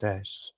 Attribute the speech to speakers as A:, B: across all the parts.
A: Tes.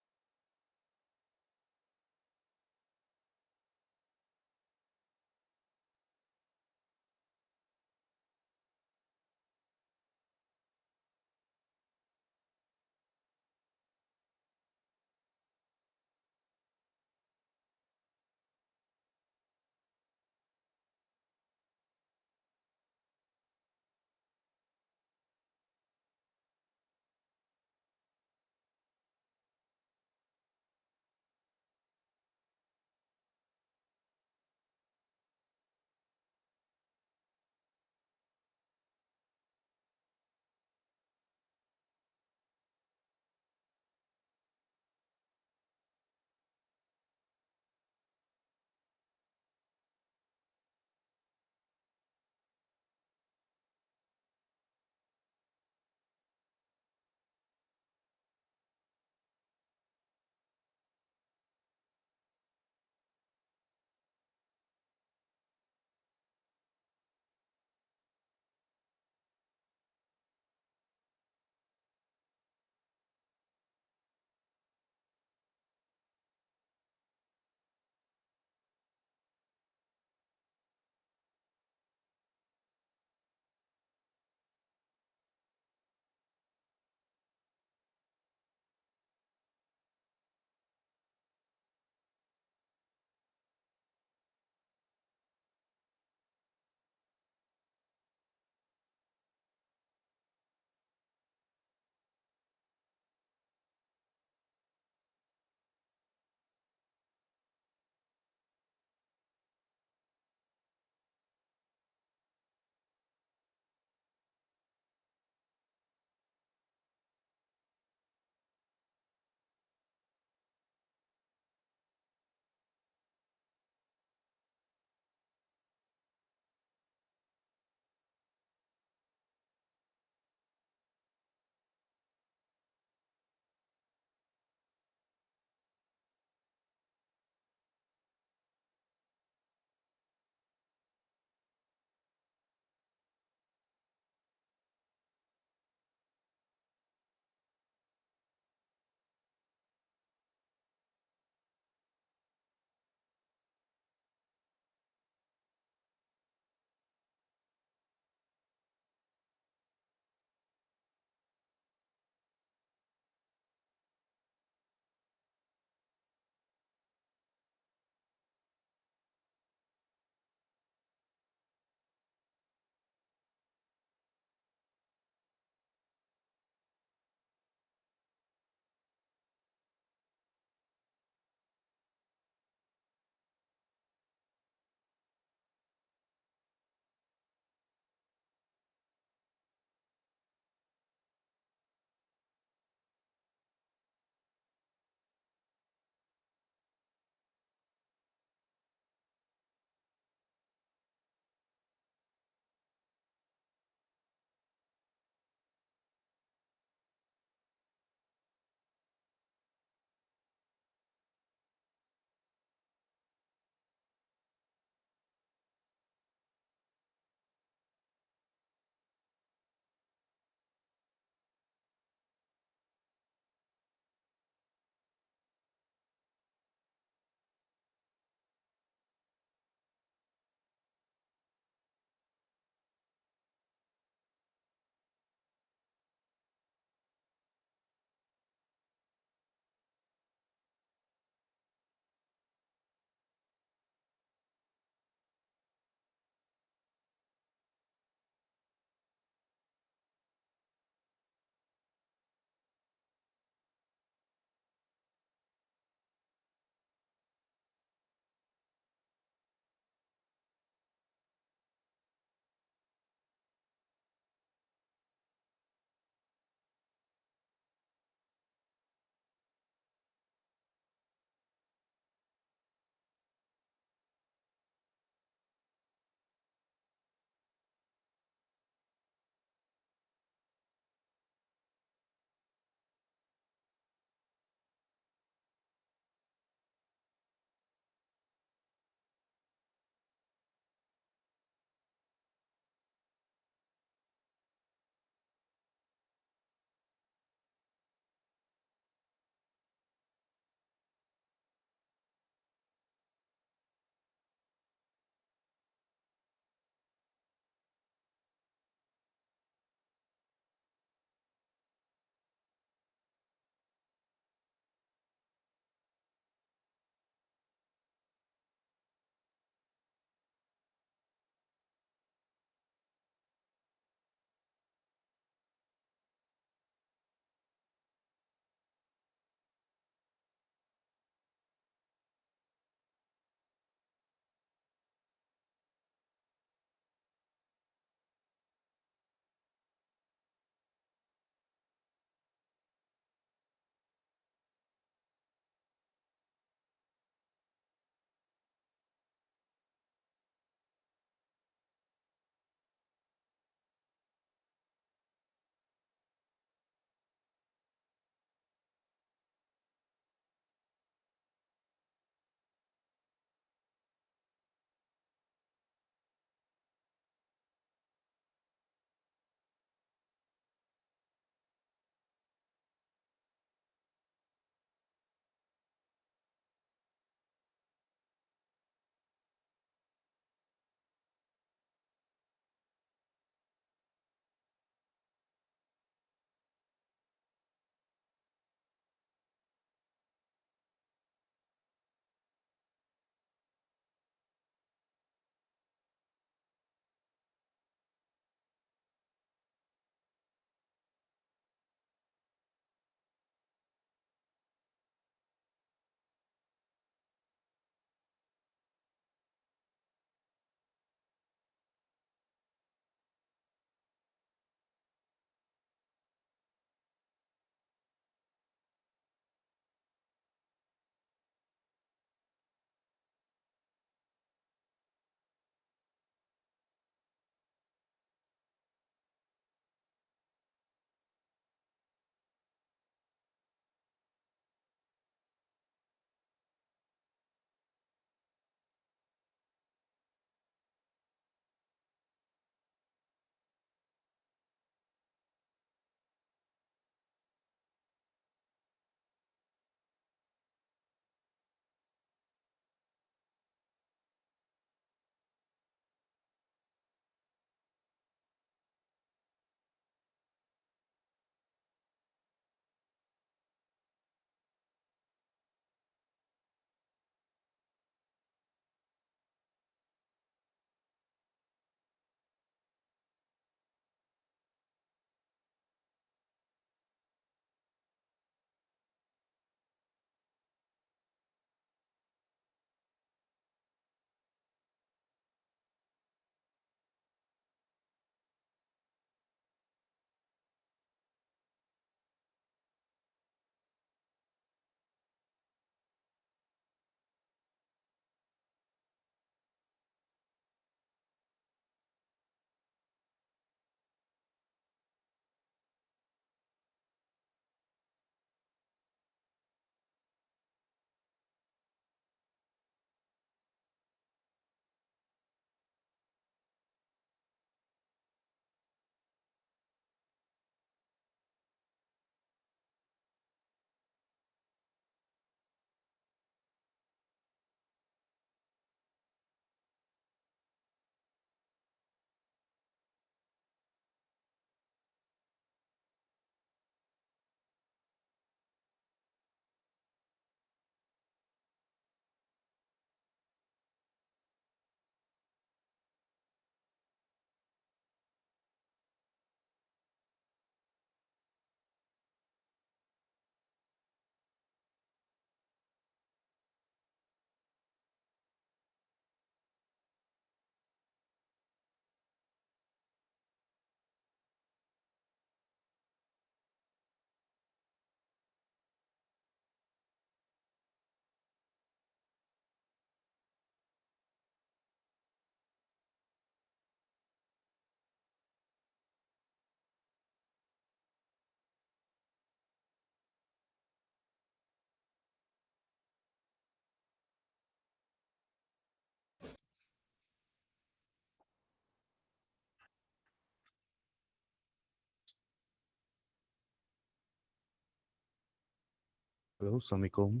A: Halo, Assalamualaikum.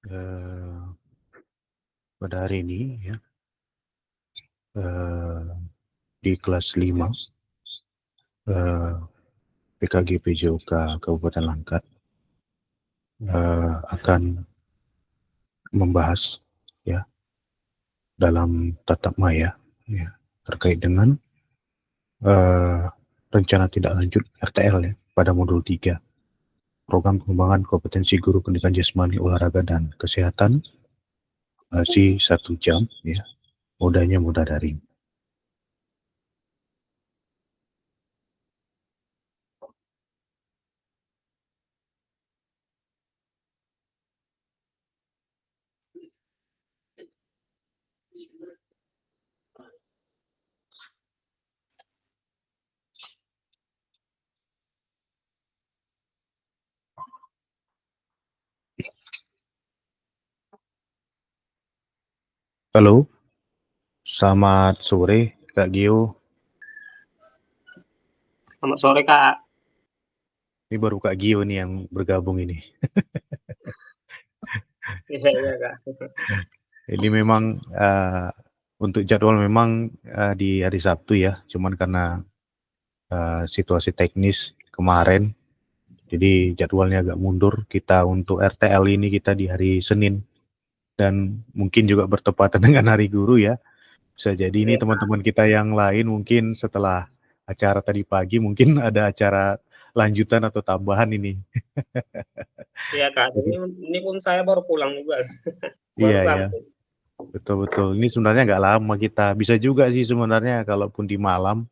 A: Eh, Pada hari ini ya, eh, di kelas 5 eh, PKG PJOK Kabupaten Langkat akan membahas ya dalam tatap maya ya terkait dengan eh, rencana tindak lanjut RTL ya pada modul 3 program pengembangan kompetensi guru pendidikan jasmani olahraga dan kesehatan masih 1 jam ya, modanya moda daring. Halo, selamat sore Kak Gio.
B: Selamat sore, Kak.
A: Ini baru Kak Gio nih yang bergabung ini.
B: Iya, Kak.
A: Ini memang untuk jadwal memang di hari Sabtu ya, cuman karena situasi teknis kemarin, jadi jadwalnya agak mundur. Kita untuk RTL ini kita di hari Senin dan mungkin juga bertepatan dengan Hari Guru ya. Bisa jadi ini
B: Iya,
A: teman-teman kita yang lain mungkin setelah acara tadi pagi mungkin ada acara lanjutan atau tambahan ini.
B: iya, Kak.
A: Jadi,
B: Ini pun saya baru pulang juga.
A: iya
B: Baru
A: ya.
B: sampai.
A: Betul-betul. Ini sebenarnya nggak lama kita. Bisa juga sih sebenarnya kalaupun di malam.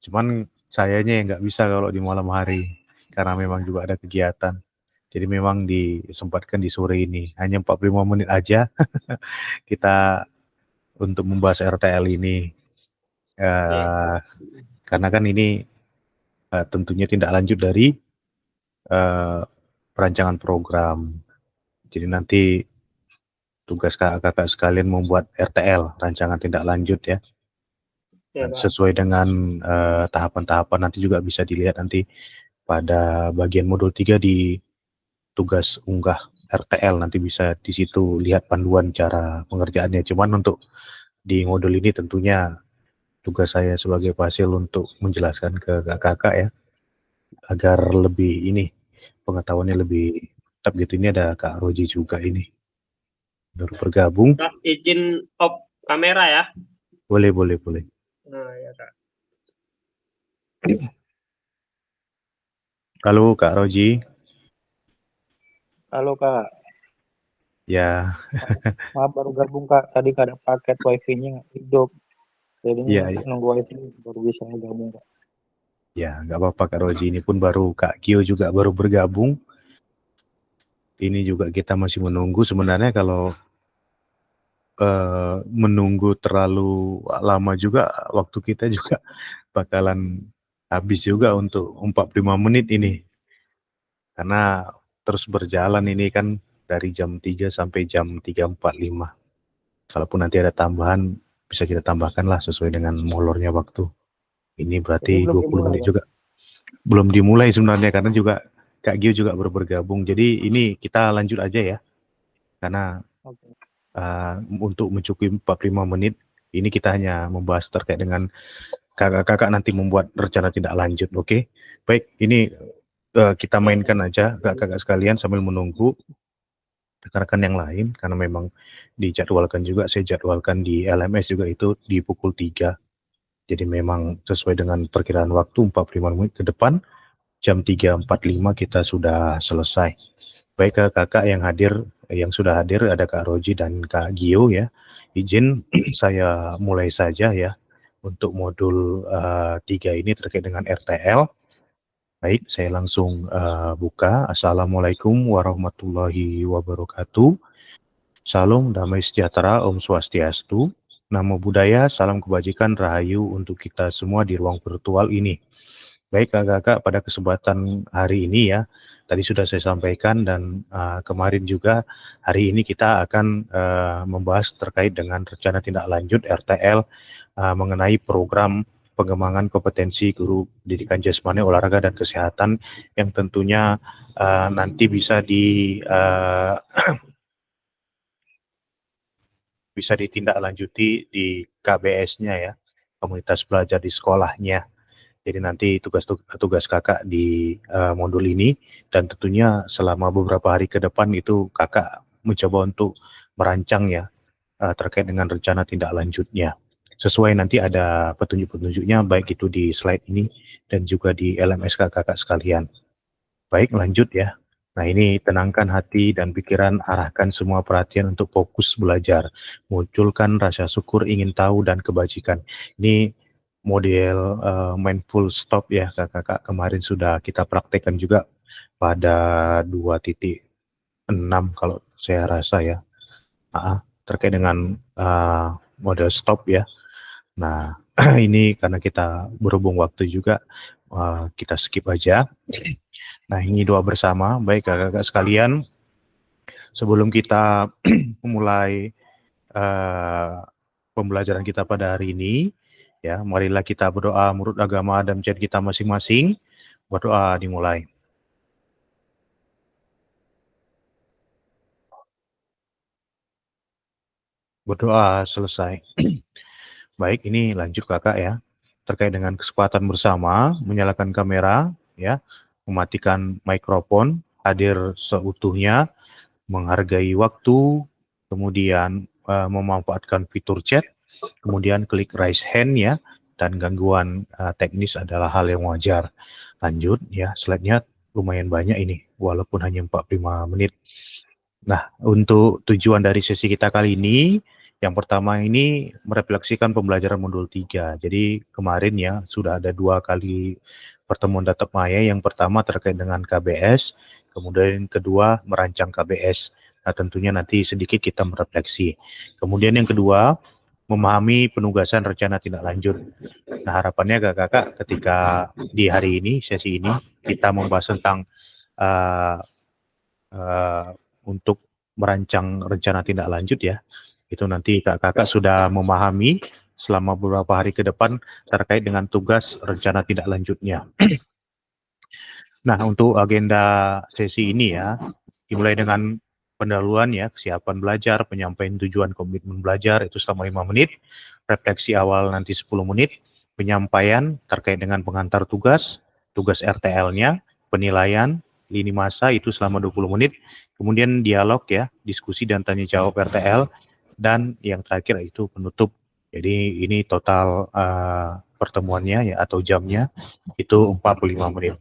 A: Cuman sayanya yang nggak bisa kalau di malam hari. Karena memang juga ada kegiatan. Jadi memang disempatkan di sore ini. Hanya 45 menit aja kita untuk membahas RTL ini.
B: Iya,
A: Eh, karena kan ini tentunya tindak lanjut dari eh, perancangan program. Jadi nanti tugas kakak-kakak sekalian membuat RTL, rancangan tindak lanjut ya.
B: iya,
A: Dan
B: Kak.
A: sesuai dengan tahapan-tahapan nanti juga bisa dilihat nanti pada bagian modul 3 di tugas unggah RTL, nanti bisa di situ lihat panduan cara pengerjaannya. Cuman untuk di modul ini tentunya tugas saya sebagai pasil untuk menjelaskan ke kakak-kakak ya agar lebih ini pengetahuannya lebih tetap gitu. Ini ada Kak Roji juga ini baru bergabung.
B: Kak, izin off kamera ya.
A: Boleh, boleh, boleh.
B: Nah, ya, Kak.
A: Halo Kak Roji.
C: Halo Kak,
A: Ya,
C: maaf baru gabung Kak. Tadi nggak ada paket wifi-nya nggak hidup. Jadinya
A: ya,
C: nunggu wifi baru bisa gabung Kak.
A: ya, nggak apa-apa Kak Roji. Ini pun baru Kak Kio juga baru bergabung. Ini juga kita masih menunggu. Sebenarnya kalau menunggu terlalu lama juga, waktu kita juga bakalan habis juga untuk 45 menit ini. Karena terus berjalan ini kan dari jam 3 sampai jam 3.45. Kalaupun nanti ada tambahan, bisa kita tambahkan lah sesuai dengan molornya waktu. Ini
C: Ini
A: berarti
C: belum
A: 20
C: dimulai
A: menit
C: Kak.
A: juga. Belum dimulai sebenarnya karena juga Kak Gio juga baru bergabung. Jadi ini kita lanjut aja ya. Karena
C: Oke.
A: untuk mencukupi 45 menit ini kita hanya membahas terkait dengan kakak-kakak nanti membuat rencana tindak lanjut. Oke. Baik, ini kita mainkan aja kakak-kakak sekalian sambil menunggu rekan-rekan yang lain karena memang dijadwalkan juga, saya jadwalkan di LMS juga itu di pukul 3. Jadi memang sesuai dengan perkiraan waktu 45 menit ke depan jam 3.45 kita sudah selesai. Baik kakak yang hadir, yang sudah hadir ada Kak Roji dan Kak Gio ya. Izin saya mulai saja ya untuk modul 3 ini terkait dengan RTL. Baik, saya langsung buka. Assalamualaikum warahmatullahi wabarakatuh. Salam damai sejahtera, Om Swastiastu. Namo Buddhaya, salam kebajikan, rahayu untuk kita semua di ruang virtual ini. Baik kakak-kakak, pada kesempatan hari ini ya, tadi sudah saya sampaikan dan kemarin juga hari ini kita akan membahas terkait dengan rencana tindak lanjut RTL mengenai program pengembangan kompetensi guru pendidikan jasmani, olahraga dan kesehatan yang tentunya nanti bisa bisa ditindaklanjuti di KBS-nya ya, komunitas belajar di sekolahnya. Jadi nanti tugas kakak di modul ini, dan tentunya selama beberapa hari ke depan itu kakak mencoba untuk merancang ya terkait dengan rencana tindak lanjutnya. Sesuai nanti ada petunjuk-petunjuknya baik itu di slide ini dan juga di LMS kakak sekalian. Baik, lanjut ya. Nah, ini tenangkan hati dan pikiran, arahkan semua perhatian untuk fokus belajar. Munculkan rasa syukur, ingin tahu, dan kebajikan. Ini model mindful stop ya, kakak-kakak. Kemarin sudah kita praktekkan juga pada 2.6 kalau saya rasa ya. Terkait dengan model stop ya. Nah, ini karena kita berhubung waktu juga, kita skip aja. Nah, ini doa bersama. Baik kakak-kakak sekalian, sebelum kita memulai pembelajaran kita pada hari ini, ya, marilah kita berdoa menurut agama dan ajaran kita masing-masing. Berdoa dimulai. Berdoa selesai. Baik, ini lanjut kakak ya. Terkait dengan kesempatan bersama, menyalakan kamera, ya, mematikan mikrofon, hadir seutuhnya, menghargai waktu, kemudian memanfaatkan fitur chat, kemudian klik raise hand ya, dan gangguan teknis adalah hal yang wajar. Lanjut ya, slide-nya lumayan banyak ini, walaupun hanya 45 menit. Nah, untuk tujuan dari sesi kita kali ini, yang pertama ini merefleksikan pembelajaran modul 3. Jadi kemarin ya, sudah ada 2 kali pertemuan tatap maya. Yang pertama terkait dengan KBS, kemudian yang kedua merancang KBS. Nah, tentunya nanti sedikit kita merefleksi. Kemudian yang kedua, memahami penugasan rencana tindak lanjut. Nah, harapannya kakak-kakak ketika di hari ini, sesi ini, kita membahas tentang untuk merancang rencana tindak lanjut ya. Itu nanti kakak-kakak sudah memahami selama beberapa hari ke depan terkait dengan tugas rencana tindak lanjutnya. Nah, untuk agenda sesi ini ya, dimulai dengan pendahuluan ya, kesiapan belajar, penyampaian tujuan komitmen belajar itu selama 5 menit, refleksi awal nanti 10 menit, penyampaian terkait dengan pengantar tugas, tugas RTL-nya, penilaian, lini masa itu selama 20 menit, kemudian dialog ya, diskusi dan tanya jawab RTL, dan yang terakhir itu penutup. Jadi ini total pertemuannya ya atau jamnya itu 45 menit.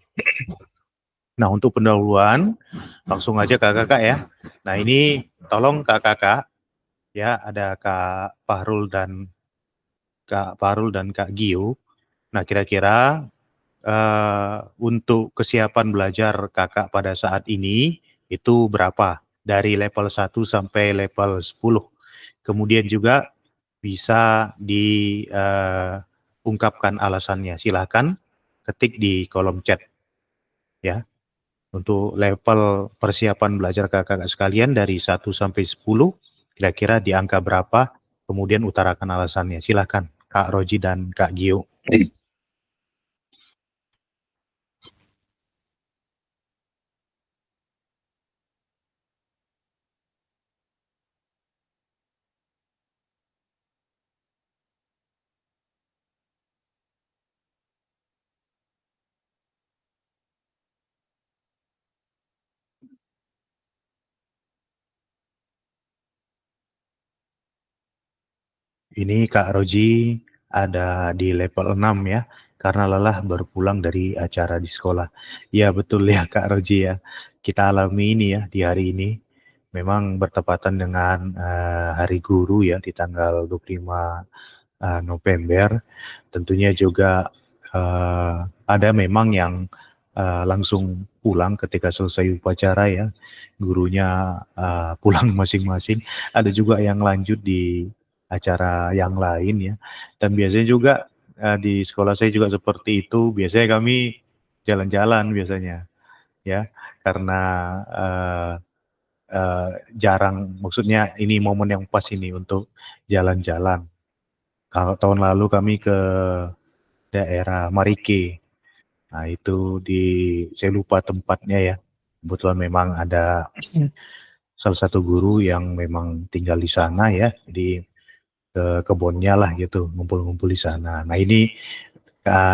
A: Nah, untuk pendahuluan langsung aja kakak-kakak ya. Nah, ini tolong kakak-kakak ya, ada Kak Fahrul dan Kak Giu. Nah, kira-kira untuk kesiapan belajar kakak pada saat ini itu berapa? Dari level 1 sampai level 10. Kemudian juga bisa diungkapkan alasannya. Silahkan ketik di kolom chat ya. Untuk level persiapan belajar kakak-kakak sekalian dari 1 sampai 10, kira-kira di angka berapa? Kemudian utarakan alasannya. Silahkan Kak Roji dan Kak Gio. Ini Kak Roji ada di level 6 ya, karena lelah baru pulang dari acara di sekolah. Ya betul ya Kak Roji ya, kita alami ini ya di hari ini. Memang bertepatan dengan Hari Guru ya di tanggal 25 November. Tentunya juga ada memang yang langsung pulang ketika selesai upacara ya, gurunya pulang masing-masing. Ada juga yang lanjut di acara yang lain ya, dan biasanya juga di sekolah saya juga seperti itu. Biasanya kami jalan-jalan biasanya ya, karena jarang, maksudnya ini momen yang pas ini untuk jalan-jalan. Kalau tahun lalu kami ke daerah Marike. Nah, itu saya lupa tempatnya ya. Kebetulan memang ada salah satu guru yang memang tinggal di sana ya. Jadi ke kebunnya lah gitu, ngumpul-ngumpul di sana. Nah, ini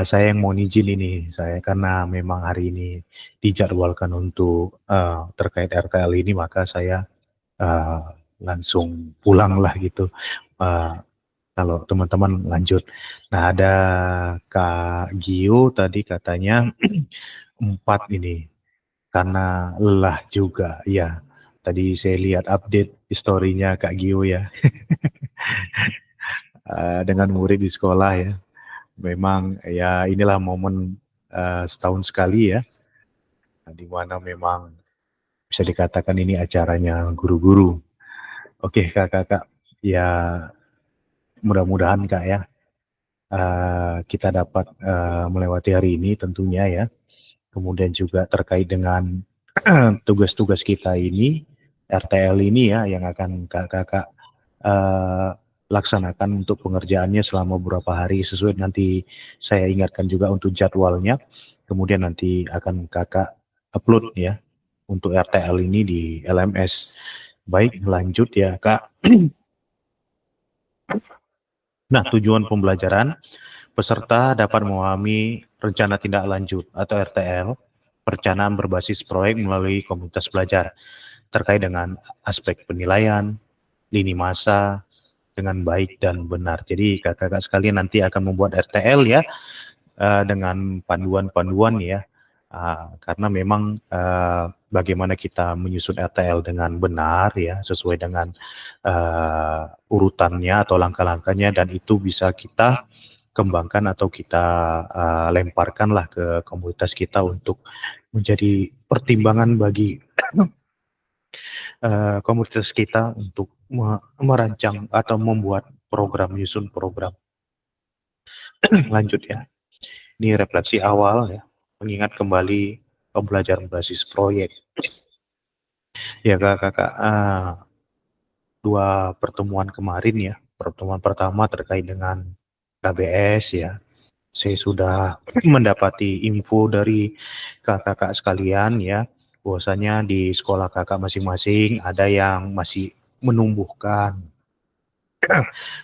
A: saya yang mau izin ini, saya karena memang hari ini dijadwalkan untuk terkait RTL ini, maka saya langsung pulang lah gitu. Kalau teman-teman lanjut. Nah, ada Kak Gio tadi katanya 4 ini karena lelah juga ya. Tadi saya lihat update historinya Kak Gio ya. Dengan murid di sekolah ya. Memang ya inilah momen setahun sekali ya, di mana memang bisa dikatakan ini acaranya guru-guru. Oke Kak-Kakak, ya mudah-mudahan Kak ya kita dapat melewati hari ini tentunya ya. Kemudian juga terkait dengan tugas-tugas kita ini, RTL ini ya, yang akan Kakak laksanakan untuk pengerjaannya selama beberapa hari sesuai nanti saya ingatkan juga untuk jadwalnya. Kemudian nanti akan Kakak upload ya untuk RTL ini di LMS. Baik, lanjut ya Kak. Nah, tujuan pembelajaran, peserta dapat memahami rencana tindak lanjut atau RTL, perencanaan berbasis proyek melalui komunitas belajar, terkait dengan aspek penilaian, lini masa, dengan baik dan benar. Jadi kakak-kakak sekalian nanti akan membuat RTL ya, dengan panduan-panduan ya, karena memang bagaimana kita menyusun RTL dengan benar ya, sesuai dengan urutannya atau langkah-langkahnya, dan itu bisa kita kembangkan atau kita lemparkanlah ke komunitas kita untuk menjadi pertimbangan bagi komunitas kita untuk merancang atau membuat program, menyusun program. Lanjut ya. Ini refleksi awal ya, mengingat kembali pembelajaran basis proyek. Ya kakak-kakak, 2 pertemuan kemarin ya, pertemuan pertama terkait dengan KBS ya, saya sudah mendapati info dari kakak-kakak sekalian ya, bahwasanya di sekolah kakak masing-masing ada yang masih menumbuhkan,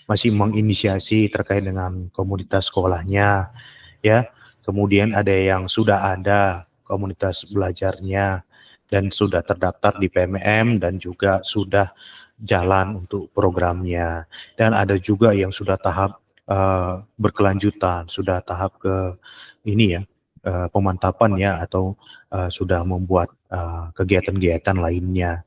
A: masih menginisiasi terkait dengan komunitas sekolahnya ya. Kemudian ada yang sudah ada komunitas belajarnya dan sudah terdaftar di PMM dan juga sudah jalan untuk programnya. Dan ada juga yang sudah tahap berkelanjutan, sudah tahap ke ini ya, pemantapan ya, atau sudah membuat kegiatan-kegiatan lainnya.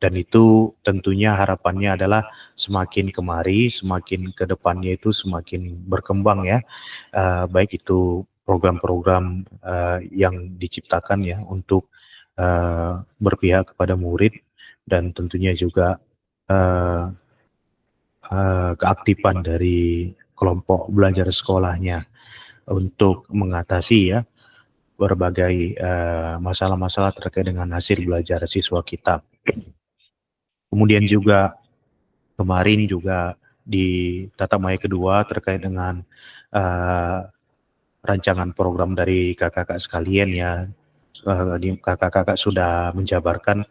A: Dan itu tentunya harapannya adalah semakin kemari, semakin ke depannya itu semakin berkembang ya, baik itu program-program yang diciptakan ya untuk berpihak kepada murid, dan tentunya juga keaktifan dari kelompok belajar sekolahnya untuk mengatasi ya berbagai masalah-masalah terkait dengan hasil belajar siswa kita. Kemudian juga kemarin juga di tatap maya kedua terkait dengan rancangan program dari kakak-kakak sekalian ya, kakak-kakak sudah menjabarkan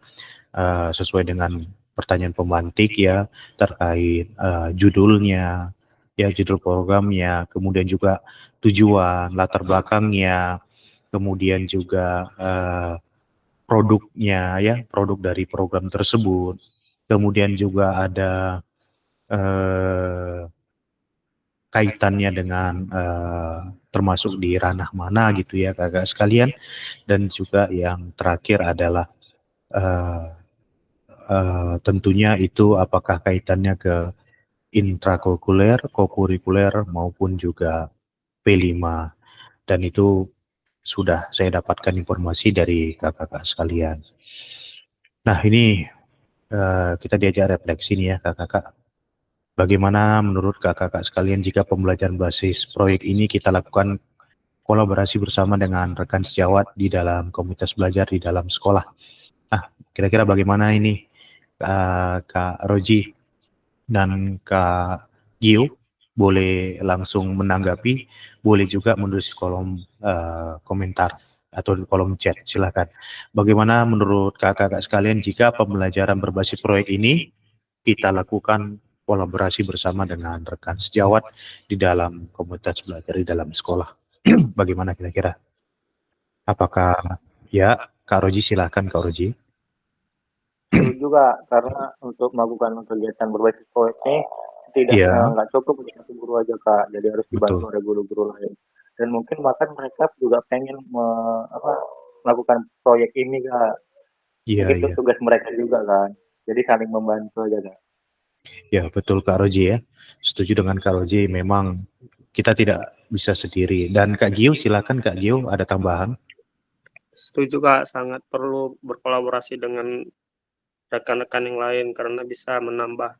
A: sesuai dengan pertanyaan pemantik ya, terkait judulnya, ya judul programnya, kemudian juga tujuan, latar belakangnya, kemudian juga produknya ya, produk dari program tersebut. Kemudian juga ada kaitannya dengan termasuk di ranah mana gitu ya kakak sekalian. Dan juga yang terakhir adalah tentunya itu apakah kaitannya ke intrakurikuler, kokurikuler maupun juga P5. Dan itu sudah saya dapatkan informasi dari kakak-kakak sekalian. Nah ini kita diajak refleksi nih ya kakak-kakak. Bagaimana menurut kakak-kakak sekalian jika pembelajaran basis proyek ini kita lakukan kolaborasi bersama dengan rekan sejawat di dalam komunitas belajar di dalam sekolah? Nah, kira-kira bagaimana ini Kak Roji dan Kak Gio? Boleh langsung menanggapi boleh juga menulis di kolom komentar atau di kolom chat, silakan. Bagaimana menurut kakak-kakak sekalian jika pembelajaran berbasis proyek ini kita lakukan kolaborasi bersama dengan rekan sejawat di dalam komunitas belajar di dalam sekolah? Bagaimana kira-kira? Apakah ya, Kak Roji, silakan Kak Roji.
C: Setuju Kak, karena untuk melakukan kegiatan berbasis proyek ini tidak
A: Iya.
C: nggak cukup untuk satu guru aja Kak, jadi harus dibantu
A: Betul.
C: oleh guru-guru lain. Dan mungkin bahkan mereka juga pengen melakukan proyek ini Kak.
A: Iya,
C: Mungkin itu
A: iya.
C: tugas mereka juga kan. Jadi saling membantu aja Kak.
A: Ya, betul Kak Roji ya. Setuju dengan Kak Roji, memang kita tidak bisa sendiri. Dan Kak Gio, silakan Kak Gio, ada tambahan?
B: Setuju Kak, sangat perlu berkolaborasi dengan rekan-rekan yang lain karena bisa menambah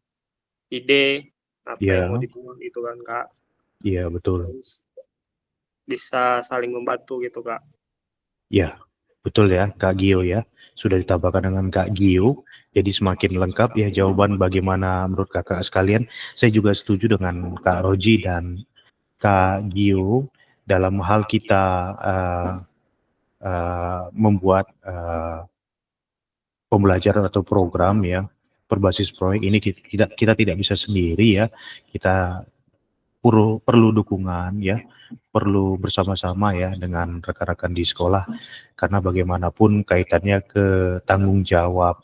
B: ide apa
A: Iya.
B: yang mau dibuat itu kan Kak.
A: Iya, betul.
B: Terus bisa saling membantu gitu Kak.
A: Ya, betul ya Kak Gio ya. Sudah ditambahkan dengan Kak Gio, jadi semakin lengkap ya jawaban bagaimana menurut kakak sekalian. Saya juga setuju dengan Kak Roji dan Kak Gio dalam hal kita membuat pembelajaran atau program ya berbasis proyek ini kita tidak bisa sendiri ya, kita perlu dukungan ya, perlu bersama-sama ya dengan rekan-rekan di sekolah, karena bagaimanapun kaitannya ke tanggung jawab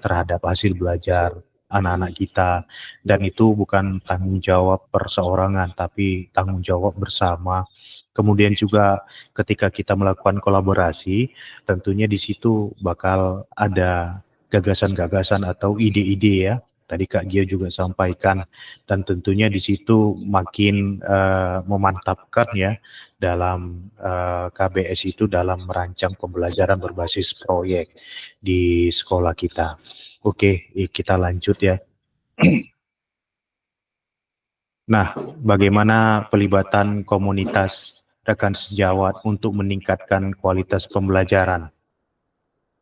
A: terhadap hasil belajar anak-anak kita, dan itu bukan tanggung jawab perseorangan tapi tanggung jawab bersama. Kemudian juga ketika kita melakukan kolaborasi, tentunya di situ bakal ada gagasan-gagasan atau ide-ide ya. Tadi Kak Gio juga sampaikan, dan tentunya di situ makin memantapkan ya dalam KBS itu dalam merancang pembelajaran berbasis proyek di sekolah kita. Oke, kita lanjut ya. Nah, bagaimana pelibatan komunitas rekan sejawat untuk meningkatkan kualitas pembelajaran?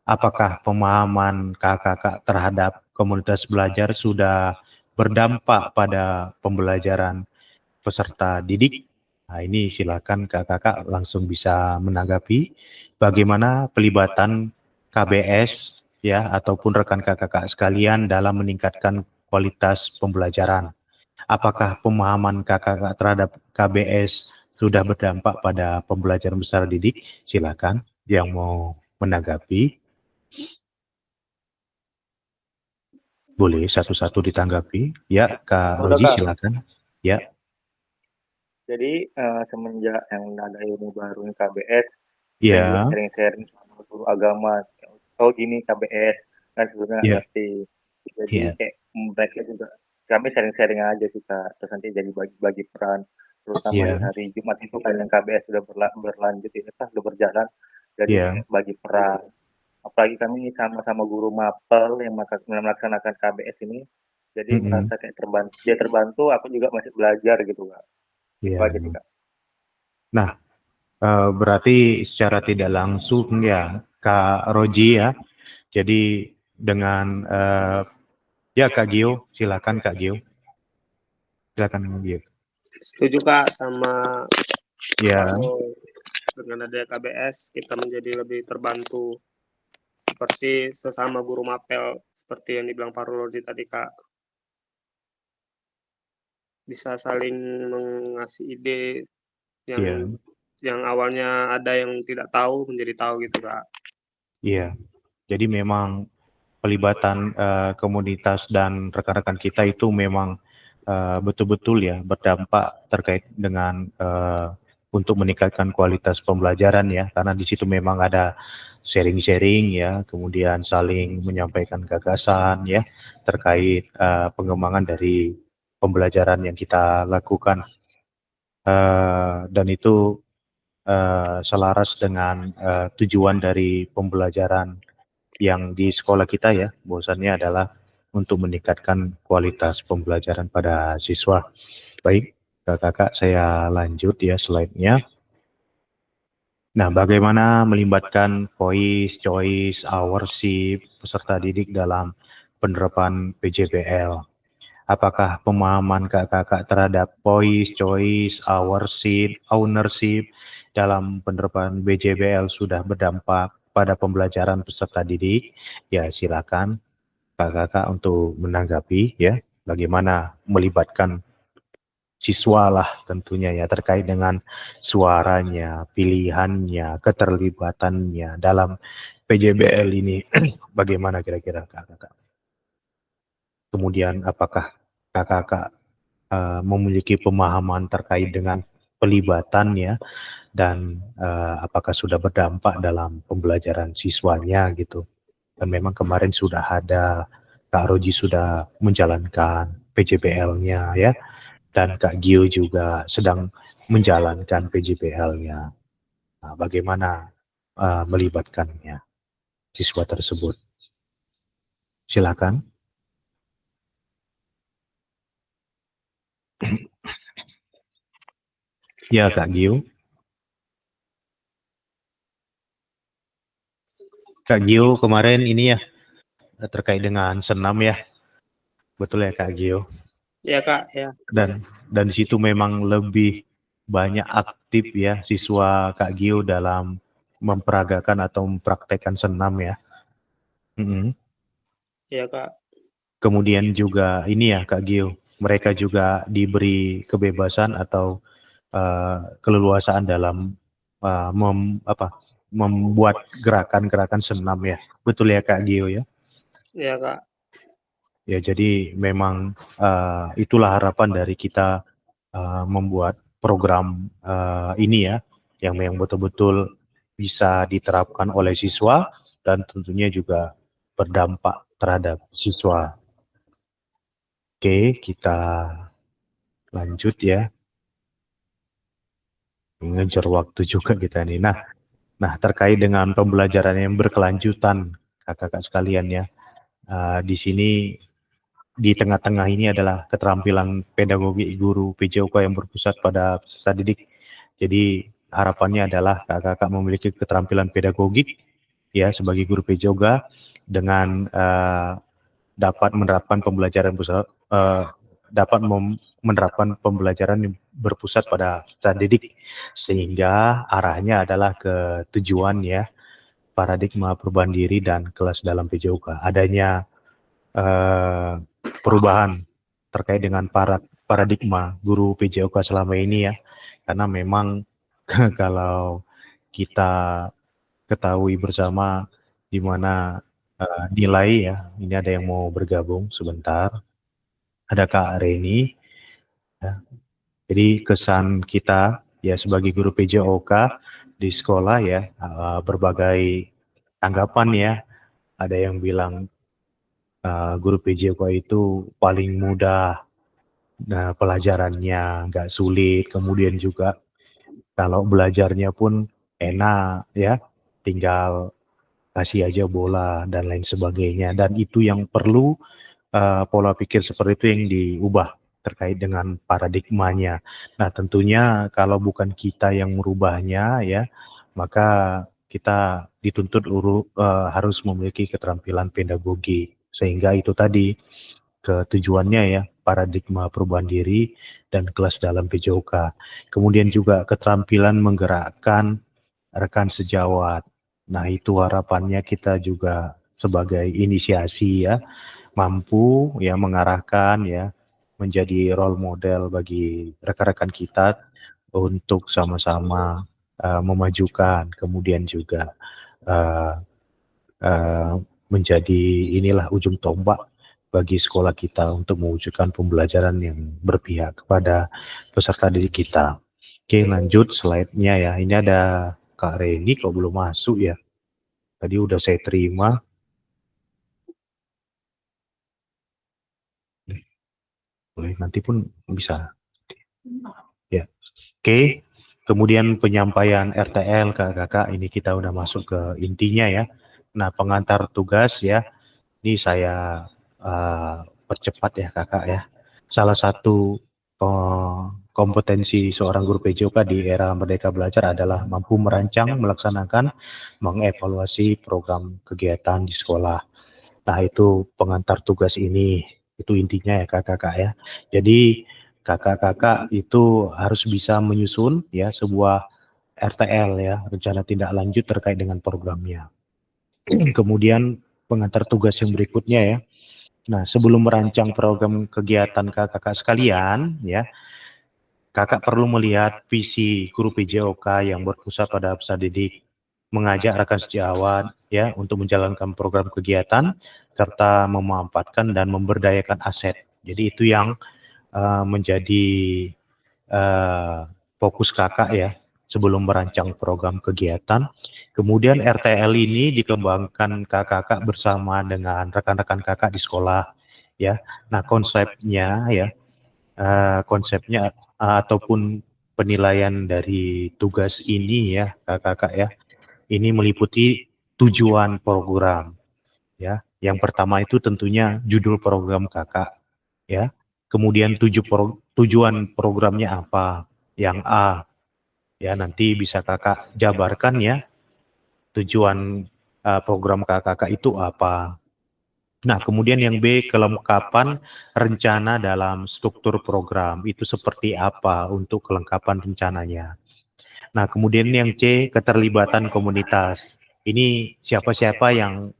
A: Apakah pemahaman kakak-kakak terhadap komunitas belajar sudah berdampak pada pembelajaran peserta didik? Nah, ini silakan kakak-kakak langsung bisa menanggapi bagaimana pelibatan KBS ya ataupun rekan kakak-kakak sekalian dalam meningkatkan kualitas pembelajaran. Apakah pemahaman kakak-kakak terhadap KBS sudah berdampak pada pembelajaran peserta didik? Silakan yang mau menanggapi. Boleh satu-satu ditanggapi. Ya, Kak
C: Udah
A: Roji
C: Kak.
A: silakan. Ya.
C: Jadi semenjak yang ada ilmu baru ini KBS, saya juga
A: Ya.
C: sharing-sharing sama guru agama. Oh gini KBS, kan sebelumnya nggak
A: Ya.
C: ngerti. Jadi
A: Ya.
C: kayak mereka juga, kami sharing-sharing aja sih Kak. Terus nanti jadi bagi peran, terutama di
A: Ya.
C: hari Jumat itu kan yang KBS sudah berlanjut ini kan sudah berjalan. Jadi
A: Ya.
C: kayak bagi peran. Apalagi kami sama-sama guru mapel yang melaksanakan KBS ini. Jadi merasa kayak terbantu. Dia terbantu, aku juga masih belajar gitu Kak. Itu
A: Ya.
C: aja sih Kak.
A: Nah, berarti secara tidak langsung ya Kak Roji ya. Jadi dengan ya Kak Gio, silakan Kak Gio. Silakan Kak Gio.
B: Setuju Kak sama
A: Ya.
B: kalau dengan adanya KBS kita menjadi lebih terbantu seperti sesama guru mapel seperti yang dibilang Pak Rulorji tadi Kak. Bisa saling mengasih ide yang awalnya ada yang tidak tahu menjadi tahu gitu Kak.
A: Iya. Jadi memang pelibatan komunitas dan rekan-rekan kita itu memang betul-betul ya berdampak terkait dengan untuk meningkatkan kualitas pembelajaran ya, karena di situ memang ada sharing-sharing ya, kemudian saling menyampaikan gagasan ya terkait pengembangan dari pembelajaran yang kita lakukan, dan itu selaras dengan tujuan dari pembelajaran yang di sekolah kita ya, bahwasannya adalah untuk meningkatkan kualitas pembelajaran pada siswa. Baik, kakak saya lanjut ya slide-nya. Nah, bagaimana melibatkan voice, choice, hourship, peserta didik dalam penerapan PJBL? Apakah pemahaman kakak-kakak terhadap choice, ownership dalam penerapan BJBL sudah berdampak pada pembelajaran peserta didik? Ya, silakan kakak-kakak untuk menanggapi ya, bagaimana melibatkan siswa lah tentunya ya terkait dengan suaranya, pilihannya, keterlibatannya dalam PJBL ini. Bagaimana kira-kira kakak-kakak? Kemudian apakah kakak-kakak memiliki pemahaman terkait dengan pelibatannya dan apakah sudah berdampak dalam pembelajaran siswanya gitu. Dan memang kemarin sudah ada Kak Roji sudah menjalankan PJBL-nya ya, dan Kak Gio juga sedang menjalankan PJBL-nya. Nah, bagaimana melibatkannya siswa tersebut? Silakan. Ya Kak Gio. Kak Gio kemarin ini ya terkait dengan senam ya, betul ya Kak Gio?
B: Ya Kak, ya.
A: Dan di situ memang lebih banyak aktif ya siswa Kak Gio dalam memperagakan atau mempraktekkan senam ya.
B: Ya Kak.
A: Kemudian juga ini ya Kak Gio, mereka juga diberi kebebasan atau keleluasaan dalam membuat gerakan-gerakan senam ya, betul ya Kak Gio ya?
B: Ya Kak.
A: Ya, jadi memang itulah harapan dari kita membuat program ini ya, yang betul-betul bisa diterapkan oleh siswa dan tentunya juga berdampak terhadap siswa. Oke, kita lanjut ya. Ngejar waktu juga kita nih. Nah terkait dengan pembelajaran yang berkelanjutan, kakak-kakak sekalian ya, di sini di tengah-tengah ini adalah keterampilan pedagogi guru PJOK yang berpusat pada peserta didik. Jadi harapannya adalah kakak-kakak memiliki keterampilan pedagogik ya sebagai guru PJOK dengan dapat menerapkan pembelajaran menerapkan pembelajaran yang berpusat pada peserta didik, sehingga arahnya adalah ke tujuan ya, paradigma perubahan diri dan kelas dalam PJOK. Adanya perubahan terkait dengan paradigma guru PJOK selama ini ya, karena memang kalau kita ketahui bersama di mana nilai ya, ini ada yang mau bergabung sebentar, ada Kak Reni ya. Jadi kesan kita ya sebagai guru PJOK di sekolah ya, berbagai tanggapan ya, ada yang bilang guru PJOK itu paling mudah, nah, pelajarannya nggak sulit, kemudian juga kalau belajarnya pun enak ya, tinggal kasih aja bola dan lain sebagainya. Dan itu yang perlu pola pikir seperti itu yang diubah terkait dengan paradigmanya. Nah tentunya kalau bukan kita yang merubahnya ya, maka kita dituntut harus memiliki keterampilan pedagogi. Sehingga itu tadi ketujuannya ya, paradigma perubahan diri dan kelas dalam PJOK. Kemudian juga keterampilan menggerakkan rekan sejawat. Nah itu harapannya kita juga sebagai inisiasi ya, mampu ya mengarahkan ya, menjadi role model bagi rekan-rekan kita untuk sama-sama memajukan, kemudian juga menjadi inilah ujung tombak bagi sekolah kita untuk mewujudkan pembelajaran yang berpihak kepada peserta didik kita. Oke, lanjut slide-nya ya. Ini ada Kak Reni kok belum masuk ya. Tadi udah saya terima. Boleh, nanti pun bisa. Ya. Oke. Kemudian penyampaian RTL kakak-kakak, ini kita udah masuk ke intinya ya. Nah, pengantar tugas ya. Ini saya percepat ya kakak ya. Salah satu kompetensi seorang guru PJOK di era Merdeka Belajar adalah mampu merancang, melaksanakan, mengevaluasi program kegiatan di sekolah. Nah, itu pengantar tugas ini Itu intinya ya kakak-kakak ya. Jadi kakak-kakak itu harus bisa menyusun ya sebuah RTL ya, rencana tindak lanjut terkait dengan programnya. Kemudian pengantar tugas yang berikutnya ya. Nah, sebelum merancang program kegiatan kakak-kakak sekalian ya, kakak perlu melihat visi guru PJOK yang berpusat pada peserta didik, mengajak rekan sejawat ya untuk menjalankan program kegiatan serta memanfaatkan dan memberdayakan aset. Jadi itu yang menjadi fokus kakak ya sebelum merancang program kegiatan. Kemudian RTL ini dikembangkan kakak bersama dengan rekan-rekan kakak di sekolah ya. Nah konsepnya ya ataupun penilaian dari tugas ini ya kakak ya, ini meliputi tujuan program ya. Yang pertama itu tentunya judul program kakak ya. Kemudian tujuan programnya apa? Yang A ya, nanti bisa kakak jabarkan ya tujuan program kakak itu apa. Nah, kemudian yang B, kelengkapan rencana dalam struktur program itu seperti apa untuk kelengkapan rencananya. Nah, kemudian yang C, keterlibatan komunitas. Ini siapa-siapa yang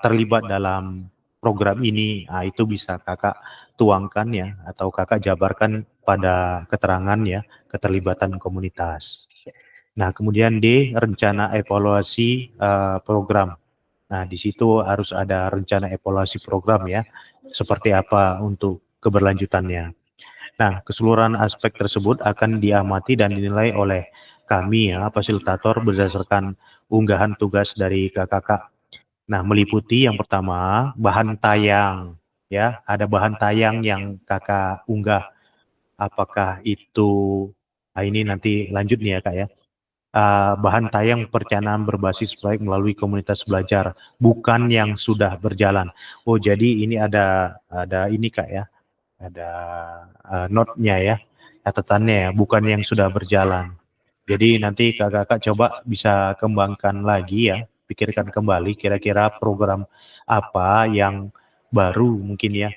A: terlibat dalam program ini, nah, itu bisa kakak tuangkan ya, atau kakak jabarkan pada keterangan ya, keterlibatan komunitas. Nah, kemudian D, rencana evaluasi program. Nah, di situ harus ada rencana evaluasi program ya, seperti apa untuk keberlanjutannya. Nah, keseluruhan aspek tersebut akan diamati dan dinilai oleh kami ya, fasilitator berdasarkan unggahan tugas dari kakak. Nah, meliputi yang pertama bahan tayang ya, ada bahan tayang yang kakak unggah. Apakah itu ini nanti lanjut nih ya kak ya. Bahan tayang perencanaan berbasis proyek melalui komunitas belajar, bukan yang sudah berjalan. Oh, jadi ini ada ini kak ya, ada note-nya ya, catatannya ya, bukan yang sudah berjalan. Jadi nanti kakak-kakak coba bisa kembangkan lagi ya, pikirkan kembali kira-kira program apa yang baru mungkin ya,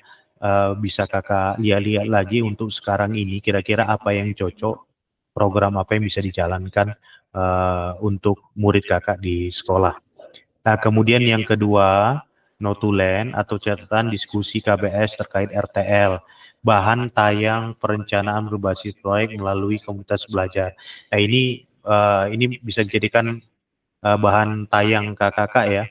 A: bisa kakak lihat-lihat lagi untuk sekarang ini, kira-kira apa yang cocok, program apa yang bisa dijalankan untuk murid kakak di sekolah. Nah, kemudian yang kedua, notulen atau catatan diskusi KBS terkait RTL, bahan tayang perencanaan berbasis proyek melalui komunitas belajar. Nah, ini bisa dijadikan bahan tayang kakak ya